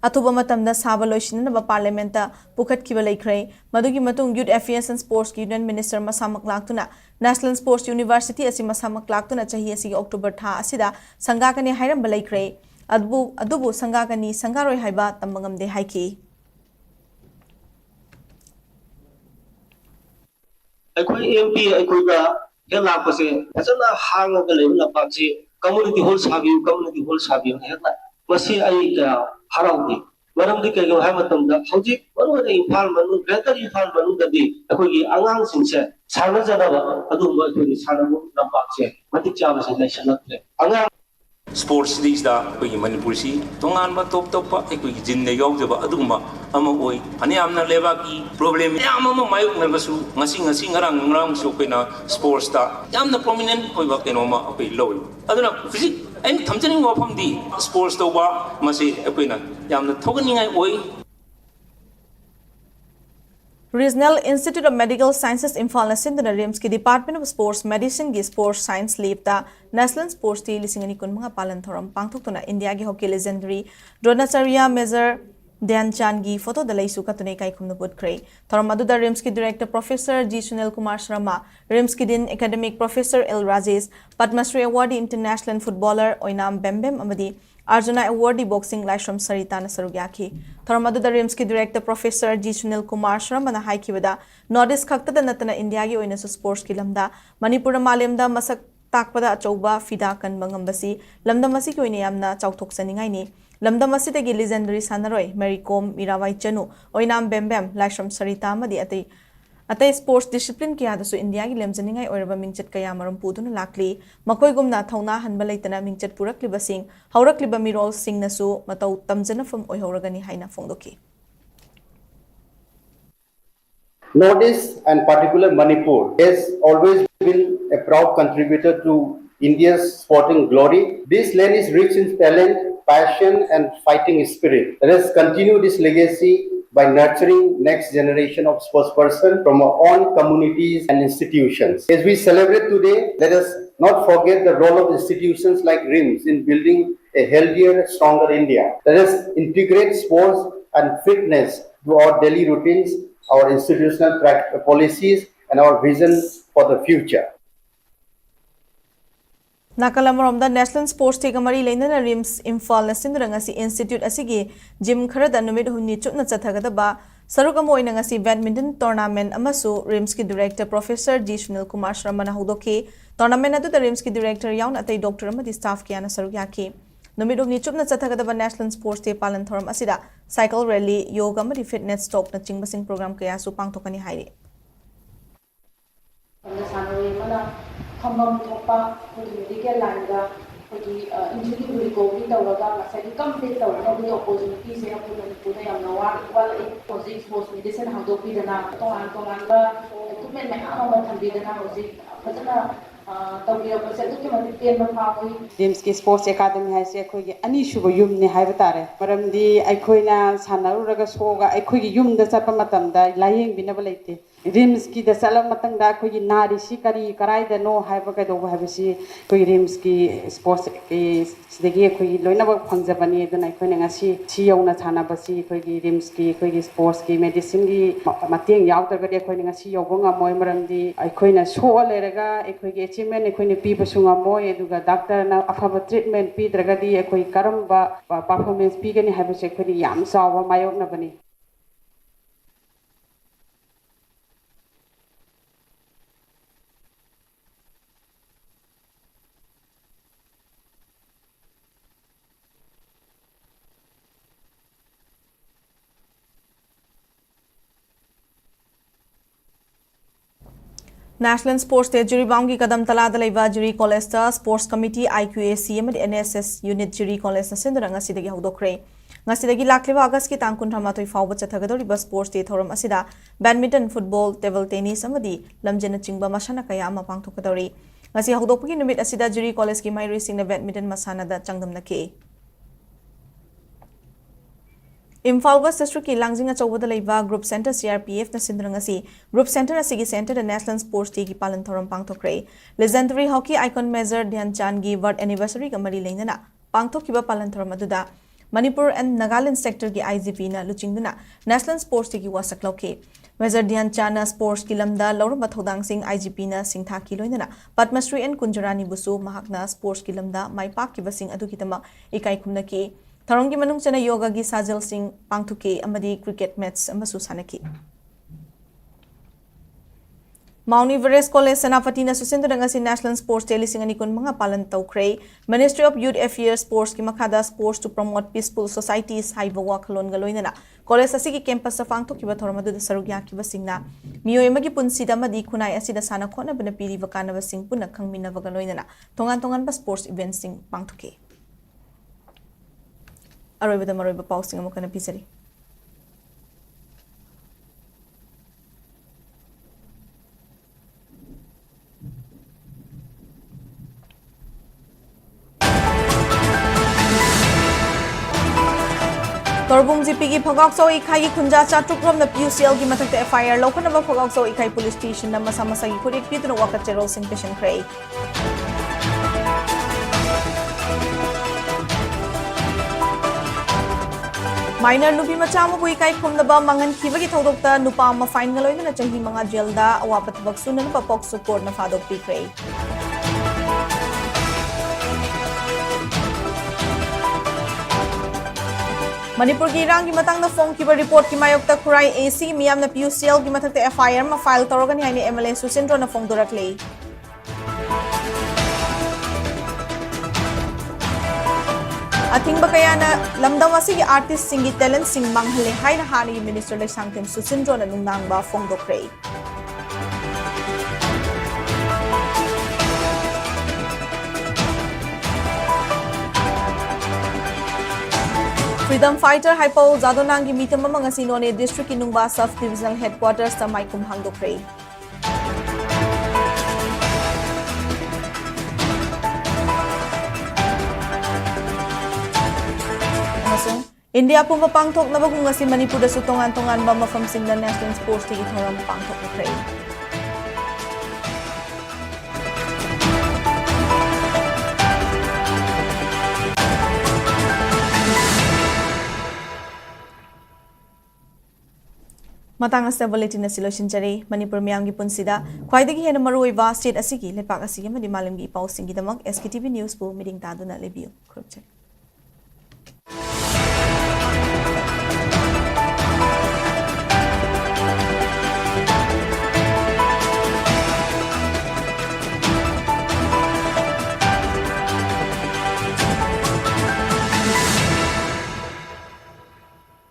अथुबा मतमदा साबा लोइसिनबा पार्लियामेंट पुखटखिबा लेख्रे मदुगी मतुंग यूथ अफेयर्स एंड स्पोर्ट्स की यूनियन मिनिस्टर मसामक लाक्तुना नेशनल स्पोर्ट्स यूनिवर्सिटी असि मसामक लाक्तुना चाहि असि अक्टोबर था असिदा संगाकने हाइरम लेख्रे अदुबु संगाकनी संगारोय हाइबा तमंगमदे हाइकी अखोई एमपी अखोइगा हेला पसे फजना हांगगा लेबा लपाची कम्युनिटी हॉल साबियु हेला मसी आई का हराउदी मरमदि कइगो हाय मतमदा हौजि मरुना Imphal Manu greater Imphal Manu ददि अखोइगी आंगांग सिंसे Sana जनाबा अदुबा अखोइगी सानाबु लपाचे मतिक चाबसे लैसनक्ले आंगांग Sports days da koi Manipur si tongan ba top pa koi jin ne yaw jaba aduma ama oi ani amna leba ki problem yam ama mayuk na basu ngasi ngarang so koi na sports da yam na prominent koi ba keno ma koi low aduna physic ai thamjani wa pham di sports do ba masi koi na yam na thogani ngai oi Regional Institute of Medical Sciences Imphal Sindhuna RIMS ki Department of Sports Medicine gi Sports Science Leap ta National Sports Day lisingani kunmanga palan thoram pangthuktuna India gi hockey legendary Dronacharya Major Dhyanchand's gi photo dalai sukatune kai khumna putkrei thoram adu da RIMS ki Director Professor G Sunil Kumar Sharma RIMS ki Dean Academic Professor L Rajesh Padma Shri Awardee International Footballer Oinam Bembem amadi Arjuna Awardee Boxing Laishram Sarita na sarugyaki thoramadu da RIMS ki Director Professor G Sunil Kumar Sharma na haikibada Northeast khakta da natana India gi oina sports ki lamda Manipur malemda masak takpada achouba fida kan bangambasi lamda masi ki oina yamna chauthok saningai ni lamda masi tagi legendary sanaroi Mary Kom Mirabai Chanu oinam Bembem Laishram Sarita amadi atai sports discipline ki adasu India gi lemjaningai oiraba mingchat kaya maram puduna lakli makoi gumna thauna hanba leitana mingchat purakliba sing haurakliba mirol sing nasu matau tamjana fam oihoragani haina phongdoki Northeast and particular Manipur has always been a proud contributor to India's sporting glory. This land is rich in talent, passion and fighting spirit. Let us continue this legacy by nurturing next generation of sportspersons from our own communities and institutions. As we celebrate today, let us not forget the role of institutions like RIMS in building a healthier, stronger India. Let us integrate sports and fitness to our daily routines, our institutional policies and our vision for the future. Nakalamoromda National Sports Day Gamari Lainana RIMS Imphal Sindhurangasi Institute asigi gym kharada numit hunni chutna chathagadaba sarugamo inangasi badminton tournament amasu RIMS ki Director Professor G Sunil Kumar Sharma na haudoki tournament adu da RIMS ki Director yaun atai doctor amadi staff kiana sarugyaki numit hunni chutna chathagadaba National Sports Day palan thoram asida cycle rally yoga amadi fitness talk na chingbasing program kaya su pangthokani hairi Hamam Topa, medical line, injury recovery, the complete the opportunities put in Manipur, while it was sports medicine, how to be the Nato and Commander, equipment maya ama thambidana hoji fajana tawbirapase aduki mati tenba phawoi Rims ki sports academy hai se khoi gi ani shubo yum ne hai batare maramdi aikhoina sanaruraga soga aikhoi gi yum da chapa matam da layeng binaba leite Rims ki da salam matang da khoi gi nari si kari karai da no hai ba kai do hai bisi khoi Rims ki sports ki sidagi khoi gi loina ba phangjabani da nai khoi na ngasi si yauna thana basi khoi gi Rims ki khoi gi sports ki medicine gi mateng yaw tar ga khoi na ngasi yogo ngamoi maramdi aikhoina so leraga aikhoi gi achievement aikhoi ne pi basunga moi eduga doctor na afaba treatment pi dragadi aikhoi karamba performance pi gani hai basi khoi yam sawa mayok na bani National Sports Day Jury Bangi Kadam Talada Laiva Jury College Sports Committee IQAC and NSS Unit Jury College Sindranga Sidagi Hodokre. Nasidagi Lakliva August ki Tankun Ramatoi Fawba Chathagadori Sports Day Thorum Asida, Badminton, Football, Table Tennis, Amadi, Lamjana Chingba Masana Kayama Pangtokadori. Nasi Hodoki Numit Asida Jury College ki Mai Racing the Badminton Masana da Changdam Nake. Imphal West District ki Langjing Achawada Laiva Group Center CRPF na Sindrangasi Group Center Asigi Center the National Sports Day ki Palan Thoram Pangtokre. Legendary hockey icon Major Dhyan Chand gi World Anniversary ka mari leinana Pangtokiba Palan Thoram aduda Manipur and Nagaland sector ki IGP na LUCHINGBI National Sports Day ki wasak lauke. Major Dhyan Chand na Sports ki lamda Lauraba Thodang Singh IGP na Singtha ki loinana Padma Shri and Kunjarani Busu mahakna Sports ki lamda maipak ki basing adu kitama ikai khumna ki Tharongi manung chana yoga gi Sajal Singh Pangthuke amadi cricket match amasu sanaki. Mount Everest College Senapati na susinduranga si National Sports Day lisingani kun mga palan tawkre. Ministry of Youth Affairs Sports ki makada sports to promote peaceful societies haiba wakalon galoina na. College asigi campus sa Pangthuk kiba thormadu da sarugya kiba singna. Miyoy magi punsida madi kunay asida sana khona bana piri wakana basing puna khangmina wagaloina na. Tongan ba sports events sing Pangthuke. Aroy da maroy ba pausing amo kana pisari. Torbung GP ki Phagakso Ikai Kunja Chatukrom na PUCL ki matakta FIR lokana ba Phagakso Ikai Police Station na masama-masa gi kurik pito na wakat Cheryl Singh Patient Cray. Minor nupi macam mo Ikai kumna ba mangan kiba ki tawdokta nupa ma fine ngaloy na chahi mga jail da awapat bagsun na papok support na fadok pi Cray. Manipur ki irang ki matang na phone ki report ki mayok ta kurai AC miyam na PUCL ki matak ta FIR ma file torogan hi ni MLA Susindro na phone durakle. Ating ba kaya na lamdam asigi artist singi talent sing manghale hai na hani Minister le Sangtim Susindro na nungnang ba phone dokre. Freedom fighter Hypo Zadonangi mitama mga sinone district inungba South Divisional Headquarters sa may kumhang dokre. India pumapangtok na bagong nga si Manipur da sutongan-tongan ba mafamsing na National Sports Day itorang pangtok na Cray. Matangas na bulletin na silo sinjari Manipur miyang gipunsida kwaidagi hena maruiba state asigi lepak asigi madi malam gi ipausing gidamag SKTV News po meeting tado na review.